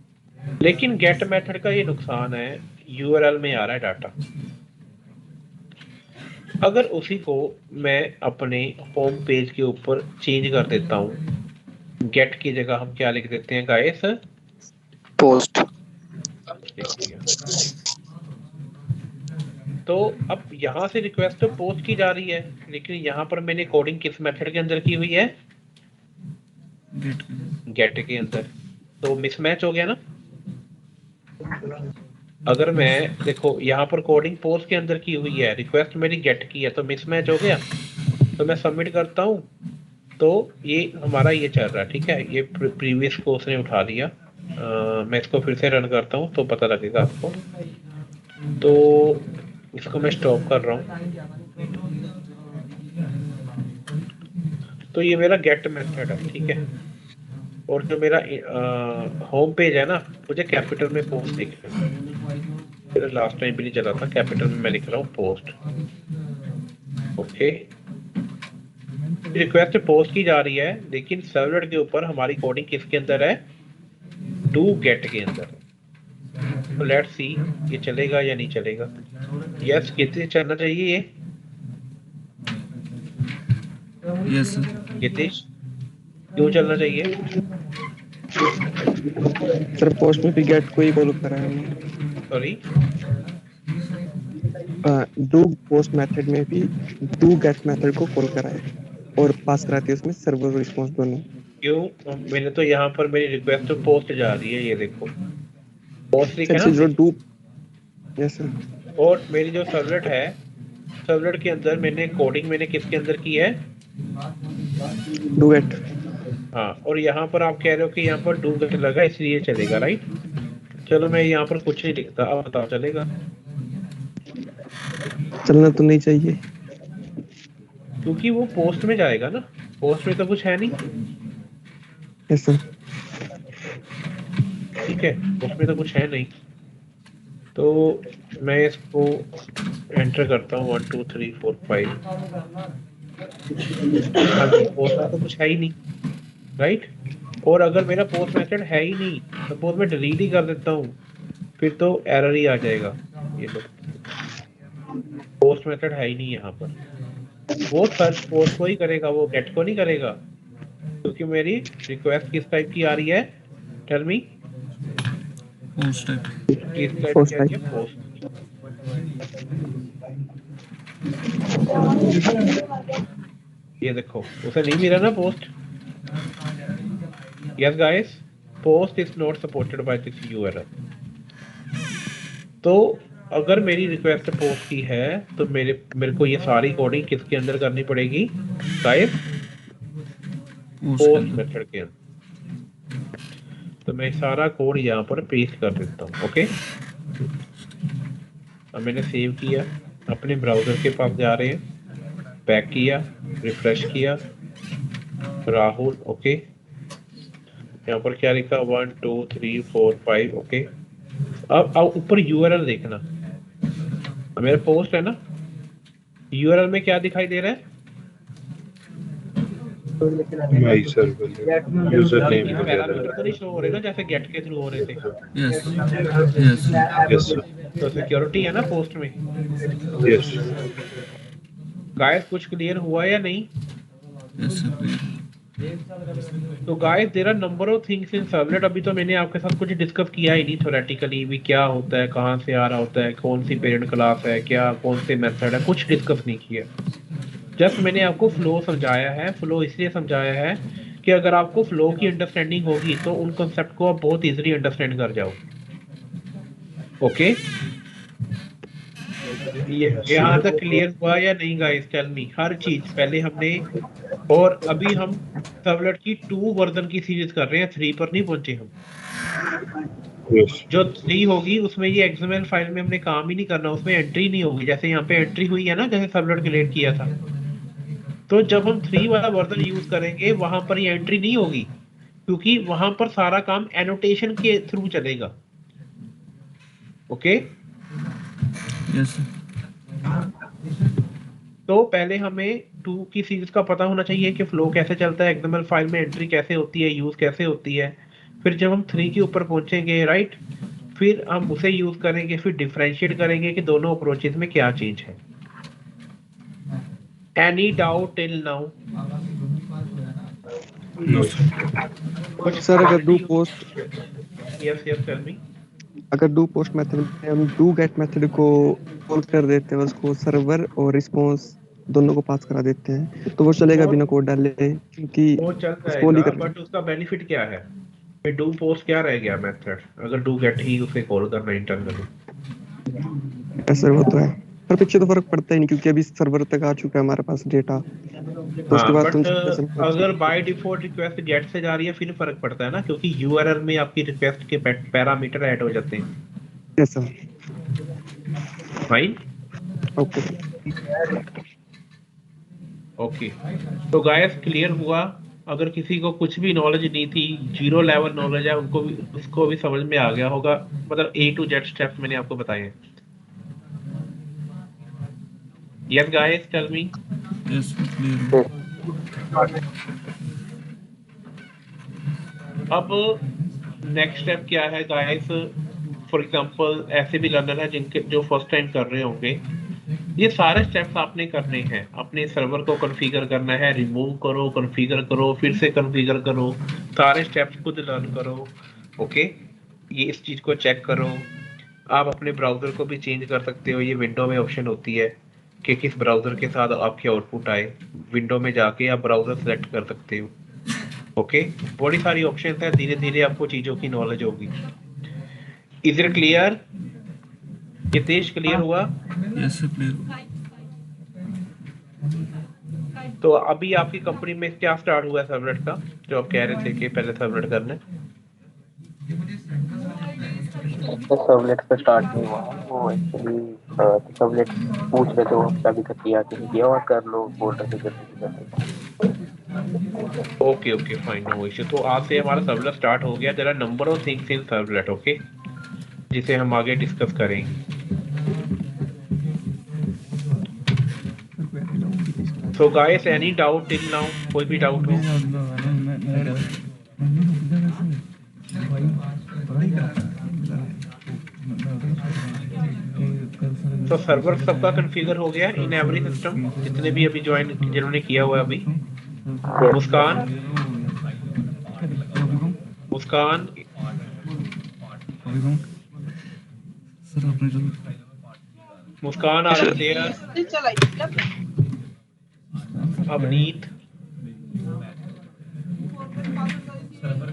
लेकिन गेट मेथड का ये नुकसान है, यूआरएल में आ रहा है डाटा। अगर उसी को मैं अपने होम पेज के ऊपर चेंज कर देता हूँ, गेट की जगह हम क्या लिख देते हैं गाइस, पोस्ट। तो अब यहाँ से रिक्वेस्ट तो पोस्ट की जा रही है, लेकिन यहाँ पर मैंने कोडिंग किस मेथड के अंदर की हुई है, गेट के अंदर, तो मिसमैच हो गया ना। अगर मैं देखो यहाँ पर कोडिंग पोस्ट के अंदर की हुई है, रिक्वेस्ट मेरी गेट की है, तो मिसमैच हो गया। तो मैं सबमिट करता हूँ तो ये हमारा ये चल रहा है, ठीक है, ये प्रीवियस को उसने उठा लिया। मैं इसको फिर से रन करता हूँ तो पता लगेगा आपको। तो इसको मैं स्टॉप कर रहा हूँ। तो ये मेरा गेट मेथड है, ठीक है, और जो मेरा होम पेज है ना, मुझे कैपिटल में पोस्ट लिखना है। मेरा लास्ट टाइम भी नहीं चला था, कैपिटल में मैं लिख रहा हूँ पोस्ट। ओके, रिक्वेस्ट पोस्ट की जा रही है, लेकिन सर्वलेट के ऊपर हमारी कोडिंग किसके अंदर है, डू गेट के अंदर। तो लेट्स सी ये चलेगा या नहीं चलेगा। यस, कितने चलना चाहिए ये, यस सर। गितीश क्यों चलना चाहिए। सर पोस्ट में भी गेट को ही कॉल करा है हमने। सॉरी, डू पोस्ट मेथड में भी डू गेट मेथड को कॉल करा है और पास कराती है उसमें सर्वर रिस्पांस दोनों। क्यों, मैंने तो यहाँ पर मेरी रिक्वेस्ट पोस्ट जा रही है, ये देखो पोस्ट लिखा है सर ना। जो डू, यस सर, और मेरी जो सर्वलेट है, सर्वलेट के अंदर मैंने कोडिंग मैंने किसके अंदर की है, डू गेट। हाँ, और यहाँ पर आप कह रहे हो कि यहाँ पर डू गेट लगा इसलिए चलेगा, राइट। चलो मैं यहाँ पर कुछ नहीं लिखता, अब बताओ चलेगा। चलना तो नहीं चाहिए, क्योंकि वो पोस्ट में जाएगा ना, पोस्ट में तो कुछ है नहीं, यस सर। ठीक है, उसमें तो कुछ है नहीं। तो मैं इसको एंटर करता हूँ 1 2 3 4 5। हाँ जी, पोस्ट में तो कुछ है ही नहीं, राइट। और अगर मेरा पोस्ट मेथड है ही नहीं, सपोज मैं डिलीट ही कर देता हूँ, फिर तो एरर ही आ जाएगा। ये लो, पोस्ट मेथड है ही नहीं यहाँ पर। वो सर्च पोस्ट को ही करेगा, वो गेट को नहीं करेगा, क्योंकि मेरी रिक्वेस्ट किस टाइप की आ रही है, टेल मी, पोस्ट टाइप। किस टाइप Post की आ रही है, type। पोस्ट। ये देखो, उसे नहीं मिला ना post. Yes guys, post is not supported by this URL. तो अगर मेरी रिक्वेस्ट पोस्ट की है तो मेरे को ये सारी कोडिंग किसके अंदर करनी पड़ेगी गाइस, पोस्ट पोस्ट मेथड के अंदर। तो मैं सारा कोड यहाँ पर पेस्ट कर देता हूँ। ओके, अब मैंने सेव किया, अपने ब्राउजर के पास जा रहे हैं, बैक किया, रिफ्रेश किया, राहुल, ओके, यहाँ पर क्या लिखा 1 2 3 4 5। ओके, अब ऊपर यूआरएल देखना, मेरा पोस्ट है ना, यूआरएल में क्या दिखाई दे रहा है, माई सर्वर यूजर नेम पैरामीटर वगैरह। तो नहीं शो हो रहे ना जैसे गेट के थ्रू हो रहे थे। यस यस यस सर, तो सिक्योरिटी है ना पोस्ट में। यस गाइस कुछ क्लियर हुआ या नहीं? Yes clear. तो guys there are number of things in servlet. अभी तो मैंने आपके साथ कुछ डिस्कस किया ही नहीं थ्योरेटिकली भी, क्या होता है, कहाँ से आ रहा होता है, कौन सी पेरेंट क्लास है, क्या कौन से मेथड है, कुछ डिस्कस नहीं किया। जस्ट मैंने आपको फ्लो समझाया है। फ्लो इसलिए समझाया है कि अगर आपको फ्लो की अंडरस्टैंडिंग होगी तो उन कॉन्सेप्ट को आप बहुत इजीली अंडरस्टैंड कर जाओ। ओके, ये यहाँ तक क्लियर हुआ या नहीं गाइस? टेल मी, हर चीज पहले हमने, और अभी हम सर्वलेट की 2 वर्जन की सीरीज कर रहे हैं, 3 पर नहीं पहुंचे हम। यस जो 3 होगी उसमें ये XML फाइल में हमने काम ही नहीं करना, उसमें एंट्री नहीं होगी। जैसे यहाँ पे एंट्री हुई है ना, जैसे सर्वलेट क्रिएट किया था, तो जब हम 3 वाला वर्जन यूज करेंगे वहां पर ये एंट्री नहीं होगी, क्योंकि वहां पर सारा काम एनोटेशन के थ्रू चलेगा। ओके, यस तो पहले हमें 2 की सीरीज का पता होना चाहिए कि फ्लो कैसे चलता है, XML फाइल में एंट्री कैसे होती है, यूज कैसे होती है। फिर जब हम 3 के ऊपर पहुंचेंगे, राइट, फिर हम उसे यूज करेंगे, फिर डिफरेंशिएट करेंगे कि दोनों अप्रोचेस में क्या चेंज है। Any doubt till now? No sir अगर do post, yes yes tell me. अगर डू पोस्ट मेथड में हम डू गेट मेथड को कॉल कर देते हैं, उसको सर्वर और रिस्पांस दोनों को पास करा देते हैं, तो वो चलेगा बिना कोड डाले, क्योंकि वो चल उसको नहीं जाएगा, करना। बट उसका बेनिफिट क्या है? फिर डू पोस्ट क्या रह गया मेथड, अगर डू गेट ही उसे कॉल करना इंटरनली। ऐसा वो तो है, पर पीछे तो फर्क पड़ता ही नहीं, क्योंकि अभी सर्वर तक आ चुका है हमारे पास डेटा, तो उसके हाँ, बाद बट तुम अगर बाय डिफॉल्ट रिक्वेस्ट गेट से जा रही है फिर फर्क पड़ता है ना, क्योंकि यूआरएल में आपकी रिक्वेस्ट के पैरामीटर ऐड हो जाते हैं। ऐसा। Fine, okay okay. तो गाइस क्लियर हुआ? अगर किसी को कुछ भी नॉलेज नहीं थी, 0 लेवल नॉलेज है, उनको भी, उसको भी समझ में आ गया होगा, मतलब A to Z स्टेप्स मैंने आपको बताए हैं। Yes guys tell me. Yes clear. अब नेक्स्ट स्टेप क्या है गाइस? फॉर एग्जांपल ऐसे भी लर्नर है जिनके जो फर्स्ट टाइम कर रहे होंगे, ये सारे स्टेप्स आपने करने हैं। अपने सर्वर को कॉन्फ़िगर करना है, रिमूव करो, कॉन्फ़िगर करो, फिर से कॉन्फ़िगर करो, सारे स्टेप्स खुद लर्न करो। ओके, ये इस चीज़ को चेक करो। आप अपने ब्राउज़र को भी चेंज कर सकते हो, ये विंडो में ऑप्शन होती है कि किस ब्राउज़र के साथ आपकी आउटपुट आए। विंडो में जाके आप ब्राउज़र सेलेक्ट कर सकते हो। ओके, बड़ी सारी ऑप्शन है, धीरे धीरे आपको चीज़ों की नॉलेज होगी। Is it clear? Hitesh clear हुआ? Yes clear. तो अभी आपकी कंपनी में क्या स्टार्ट हुआ है सर्वलेट का, जो आप कह रहे थे कि पहले सर्वलेट करना है? सर्वलेट पे स्टार्ट नहीं हुआ है वो एक्चुअली। सर्वलेट पूछ रहे थे वो, अभी तक किया कि नहीं किया, और कर लो बोल रहे थे जल्दी से जल्दी। Okay okay fine, no issue. तो आज से हमारा सर्वलेट स्टार्ट हो गया। There are number of things in servlet, okay, जिसे हम आगे डिस्कस करेंगे। So guys, any doubt till now? कोई भी डाउट हो? तो सर्वर सबका कॉन्फ़िगर हो गया इन एवरी सिस्टम, जितने भी अभी ज्वाइन जिन्होंने किया हुआ है अभी? मुस्कान सर आपने जो Muskaan are there, Avneet,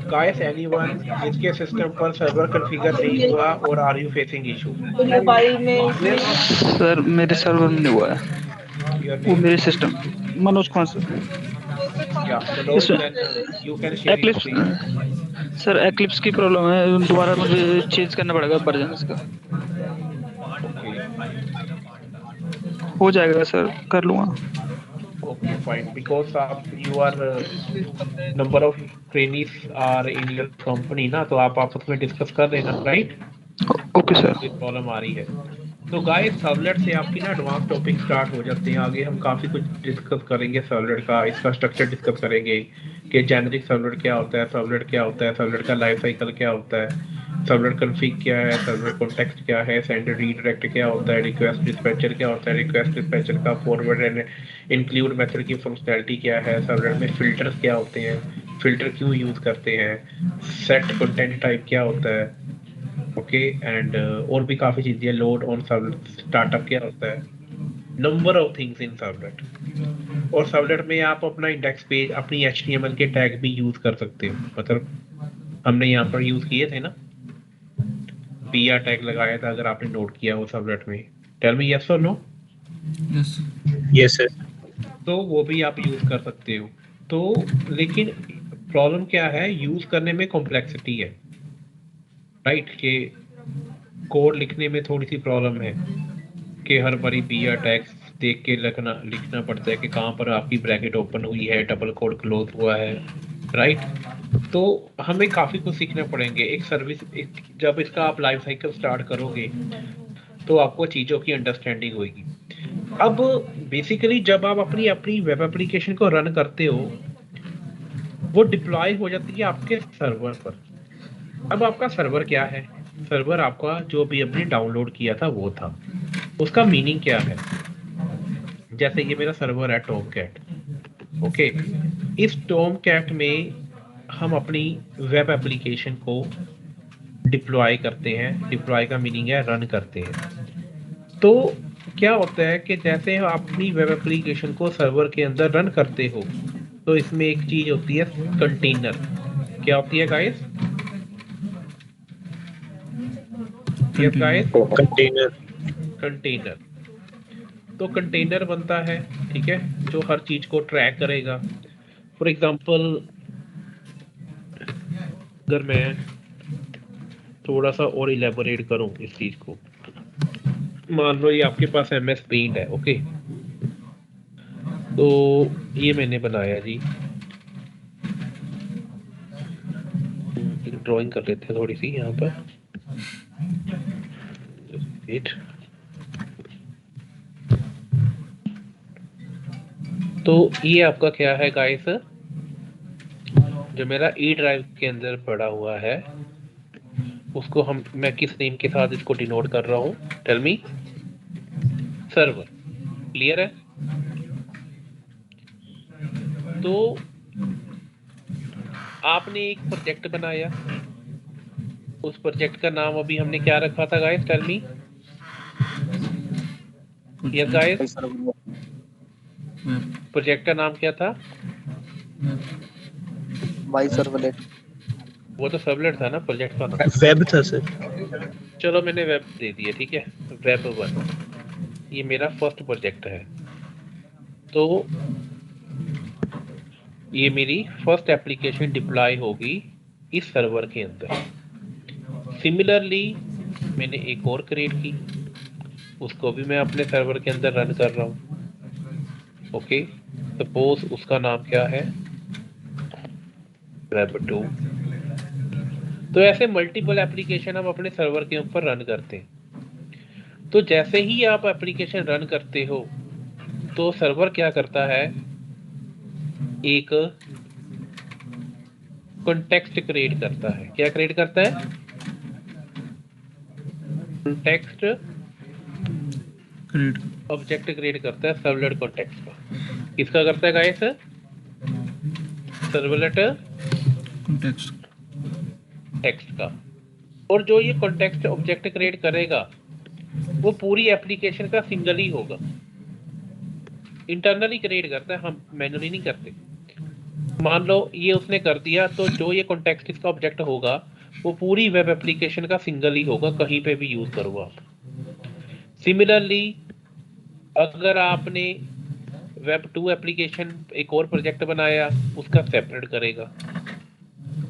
guys anyone जिसके सिस्टम पर सर्वर कॉन्फ़िगर नहीं हुआ और are you facing issue? Sir मेरे सर्वर में नहीं हुआ है, वो मेरे सिस्टम। मनोज कौन sir? You can share Eclipse sir, Eclipse की प्रॉब्लम है, दोबारा मुझे चेंज करना पड़ेगा वर्जन इसका। हो जाएगा सर, कर लूँगा। Okay, fine. Because you are number of trainees are in your company ना, तो आप आपस में डिस्कस कर लेना, राइट? Okay sir. प्रॉब्लम आ रही है तो गाइस सर्वलेट से आपकी ना एडवांस टॉपिक स्टार्ट हो जाते हैं। आगे हम काफ़ी कुछ डिस्कस करेंगे सर्वलेट का, इसका स्ट्रक्चर डिस्कस करेंगे कि जेनेरिक सर्वलेट क्या होता है, सर्वलेट क्या होता है, सर्वलेट का लाइफ साइकिल क्या होता है, सर्वलेट कॉन्फ़िग क्या है, सर्वलेट कॉन्टेक्स्ट क्या है, सेंड रीडायरेक्ट क्या होता है, रिक्वेस्ट डिस्पैचर क्या होता है, रिक्वेस्ट डिस्पैचर का फॉरवर्ड एंड इंक्लूड मेथड की फंक्शनैलिटी क्या है, सर्वलेट में फिल्टर्स क्या होते हैं, फिल्टर क्यों यूज़ करते हैं, सेट कंटेंट टाइप क्या होता है, ओके एंड और भी काफ़ी चीज़ें, लोड ऑन सर्वलेट स्टार्टअप क्या होता है, number of things in servlet. और सर्वलेट में आप अपना इंडेक्स पेज, अपनी HTML के टैग भी यूज़ कर सकते हो, मतलब हमने यहाँ पर यूज़ किए थे ना, PR टैग लगाया था, अगर आपने नोट किया हो सर्वलेट में। टेल मी यस और नो? Yes yes sir. तो वो भी आप यूज़ कर सकते हो। तो लेकिन प्रॉब्लम क्या है, यूज़ करने में कॉम्प्लेक्सिटी है, राइट? कि कोड लिखने में थोड़ी सी प्रॉब्लम है कि हर बारी PR टैग्स देख के लिखना पड़ता है कि कहाँ पर आपकी ब्रैकेट ओपन हुई है, डबल कोड क्लोज हुआ है, राइट? तो हमें काफ़ी कुछ सीखना पड़ेंगे। एक सर्विस जब इसका आप लाइफ साइकिल स्टार्ट करोगे तो आपको चीज़ों की अंडरस्टैंडिंग होगी। अब बेसिकली जब आप अपनी अपनी वेब एप्लीकेशन को रन करते हो, वो डिप्लॉय हो जाती है आपके सर्वर पर। अब आपका सर्वर क्या है? सर्वर आपका जो भी आपने डाउनलोड किया था वो था। उसका मीनिंग क्या है? जैसे ये मेरा सर्वर है टॉमकैट, ओके। इस टॉमकैट में हम अपनी वेब एप्लीकेशन को डिप्लॉय करते हैं। डिप्लॉय का मीनिंग है रन करते हैं। तो क्या होता है कि जैसे आप अपनी वेब एप्लीकेशन को सर्वर के अंदर रन करते हो, तो इसमें एक चीज होती है कंटेनर। क्या होती है गाइस? Yes guys, container. तो कंटेनर बनता है, ठीक है, जो हर चीज को ट्रैक करेगा। फॉर एग्जांपल अगर मैं थोड़ा सा और इलेबोरेट करूं इस चीज को, मान लो ये आपके पास MS पेंट है, ओके। तो ये मैंने बनाया जी, एक ड्राइंग कर लेते हैं थोड़ी सी यहाँ पर। वेट, तो ये आपका क्या है गाइस, जो मेरा E ड्राइव के अंदर पड़ा हुआ है, उसको मैं किस नेम के साथ इसको डिनोट कर रहा हूँ? Tell me. सर्वर। क्लियर है? तो आपने एक प्रोजेक्ट बनाया, उस प्रोजेक्ट का नाम अभी हमने क्या रखा था guys? Tell me. Yes guys, project का नाम क्या था? My servlet. वो तो सर्वलेट था ना, प्रोजेक्ट का नाम वेब था सर। चलो मैंने वेब दे दिया, ठीक है, वेब 1। ये मेरा फर्स्ट प्रोजेक्ट है। तो ये मेरी फर्स्ट एप्लीकेशन डिप्लॉय होगी इस सर्वर के अंदर। सिमिलरली मैंने एक और क्रिएट की, उसको भी मैं अपने सर्वर के अंदर रन कर रहा हूँ, ओके। सपोज उसका नाम क्या है? वेब 2। तो ऐसे मल्टीपल एप्लीकेशन हम अपने सर्वर के ऊपर रन करते हैं। तो जैसे ही आप एप्लीकेशन रन करते हो, तो सर्वर क्या करता है, एक कॉन्टेक्स्ट क्रिएट करता है। क्या क्रिएट करता है? कॉन्टेक्स्ट क्रिएट ऑब्जेक्ट क्रिएट करता है सर्वलेट कॉन्टेक्स्ट का। किसका करता है गाइस? सर्वलेट कॉन्टेक्स्ट टेक्स्ट का। और जो ये कॉन्टेक्स्ट ऑब्जेक्ट क्रिएट करेगा वो पूरी एप्लीकेशन का सिंगल ही होगा। इंटरनली क्रिएट करता है, हम मैन्युअली नहीं करते। मान लो ये उसने कर दिया, तो जो ये कॉन्टेक्स्ट इसका ऑब्जेक्ट होगा वो पूरी वेब एप्लीकेशन का सिंगल ही होगा, कहीं पे भी यूज करो आप। सिमिलरली अगर आपने वेब 2 एप्लीकेशन एक और प्रोजेक्ट बनाया, उसका सेपरेट करेगा।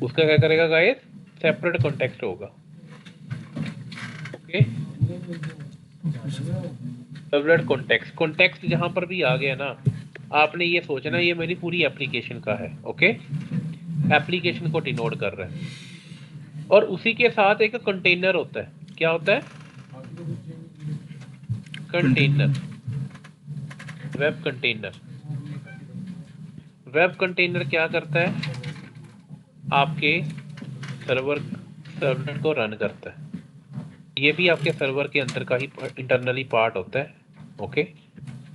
उसका क्या करेगा गाइस? सेपरेट कॉन्टेक्स्ट होगा। Okay, servlet context. कॉन्टेक्स्ट जहां पर भी आ गया ना, आपने ये सोचना ये मेरी पूरी एप्लीकेशन का है। ओके, एप्लीकेशन को डिनोट कर रहा है। और उसी के साथ एक कंटेनर होता है। क्या होता है? Container, web container. Web container क्या करता है? आपके सर्वर को रन करता है। ये भी आपके सर्वर के अंदर का ही इंटरनली पार्ट होता है। ओके,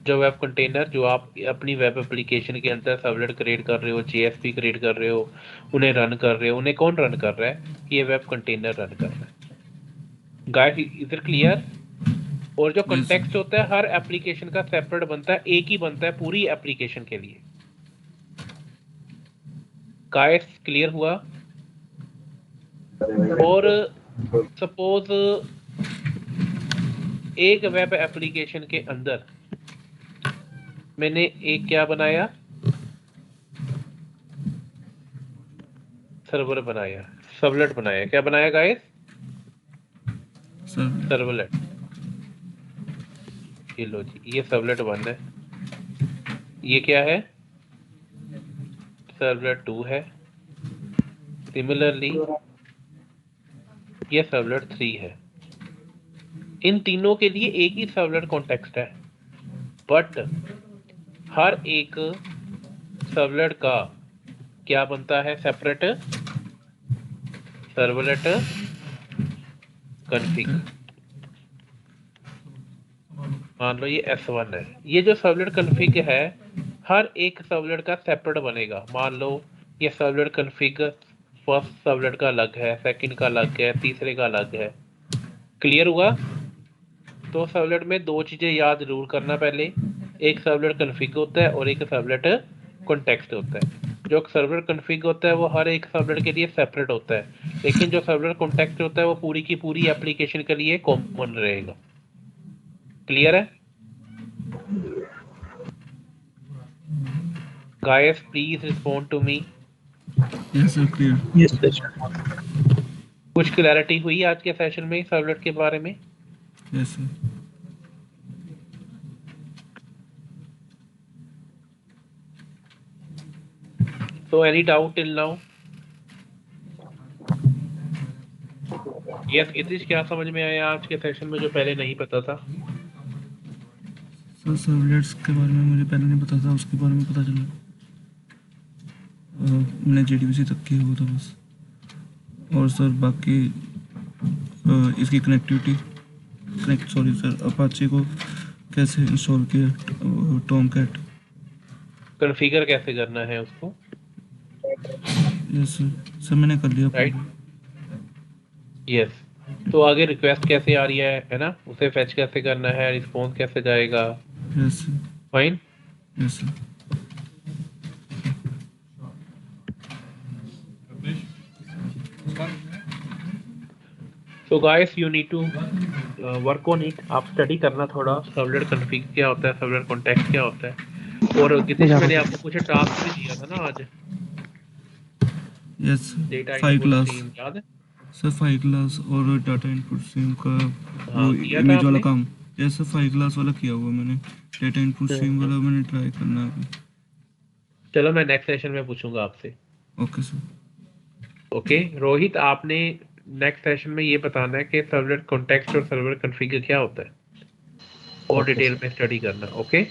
जो वेब कंटेनर जो आप अपनी वेब एप्लीकेशन के अंदर सर्वलेट क्रिएट कर रहे हो, जेएसपी क्रिएट कर रहे हो, उन्हें रन कर रहे हो, उन्हें कौन रन कर रहा है? ये वेब कंटेनर रन कर रहा है। Guys, is it clear? और जो कॉन्टेक्स्ट होता है हर एप्लीकेशन का सेपरेट बनता है, एक ही बनता है पूरी एप्लीकेशन के लिए। गाइस, क्लियर हुआ? और सपोज एक वेब एप्लीकेशन के अंदर मैंने एक क्या बनाया? सर्वर बनाया, सर्वलेट बनाया। क्या बनाया गाइस? सर्वलेट। ये लो जी, ये सर्वलेट 1 है। ये क्या है? सर्वलेट 2 है। सिमिलरली ये सर्वलेट 3 है। इन तीनों के लिए एक ही सर्वलेट कॉन्टेक्स्ट है, बट हर एक सर्वलेट का क्या बनता है? Separate servlet config. मान लो ये S1 है। ये जो सर्वलेट कॉन्फ़िग है हर एक सर्वलेट का सेपरेट बनेगा। मान लो ये सर्वलेट कॉन्फ़िग फर्स्ट सर्वलेट का अलग है, सेकंड का अलग है, तीसरे का अलग है। क्लियर हुआ? तो सर्वलेट में दो चीजें याद जरूर करना पहले, एक सर्वलेट कॉन्फ़िग होता है और एक सर्वलेट कॉन्टेक्स्ट होता है। जो सर्वलेट कॉन्फ़िग होता है वो हर एक सर्वलेट के लिए सेपरेट होता है, लेकिन जो सर्वलेट कॉन्टेक्स्ट होता है वो पूरी की पूरी एप्लीकेशन के लिए कॉमन रहेगा। क्लियर है guys? Please respond to me. Yes sir, clear. Yes, sir. कुछ क्लैरिटी हुई आज के सेशन में सर्वलेट के बारे में? Yes sir. So any doubt till now? Yes Itish, क्या समझ में आया आज के सेशन में जो पहले नहीं पता था? सर सर्वलेट्स के बारे में मुझे पहले नहीं पता था, उसके बारे में पता चला। मैंने JDBC तक किया हुआ था बस। और सर बाकी इसकी कनेक्टिविटी अपाचे को कैसे इंस्टॉल किया, टॉमकैट। कॉन्फ़िगर कैसे करना है उसको? यस सर मैंने कर लिया। Right, yes. तो आगे रिक्वेस्ट कैसे आ रही है ना, उसे फेच कैसे करना है, रिस्पॉन्स कैसे जाएगा? Yes fine. Yes sir. So guys, you need to work on it. आप स्टडी करना थोड़ा, सर्वलेट कॉन्फ़िग क्या होता है, सर्वलेट कॉन्टेक्स्ट क्या होता है। और गितेश, मैंने आपको कुछ टास्क भी दिया था ना आज, yes data 5 input class stream, याद है? सर। 5 क्लास और डाटा इनपुट स्ट्रीम का वो किया था इमेज वाला आपने? काम। यस सर 5 क्लास वाला किया हुआ मैंने। डाटा इनपुट स्ट्रीम वाला मैंने ट्राई करना है अभी। चलो मैं नेक्स्ट सेशन में पूछूंगा आपसे। Okay sir. ओके रोहित, आपने नेक्स्ट सेशन में ये बताना है कि सर्वलेट कॉन्टेक्स्ट और सर्वलेट कॉन्फ़िगर क्या होता है, और Okay, डिटेल sir. में स्टडी करना। Okay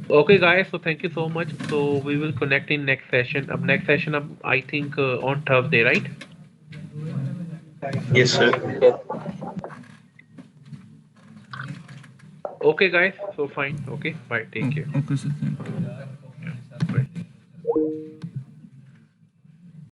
Okay, guys. So thank you so much. So we will connect in next session. Up next session, I think on Thursday, right? Yes, sir. Yes. Okay, guys. So fine. Okay. Bye. Take care. Okay, sir. Thank you. Bye.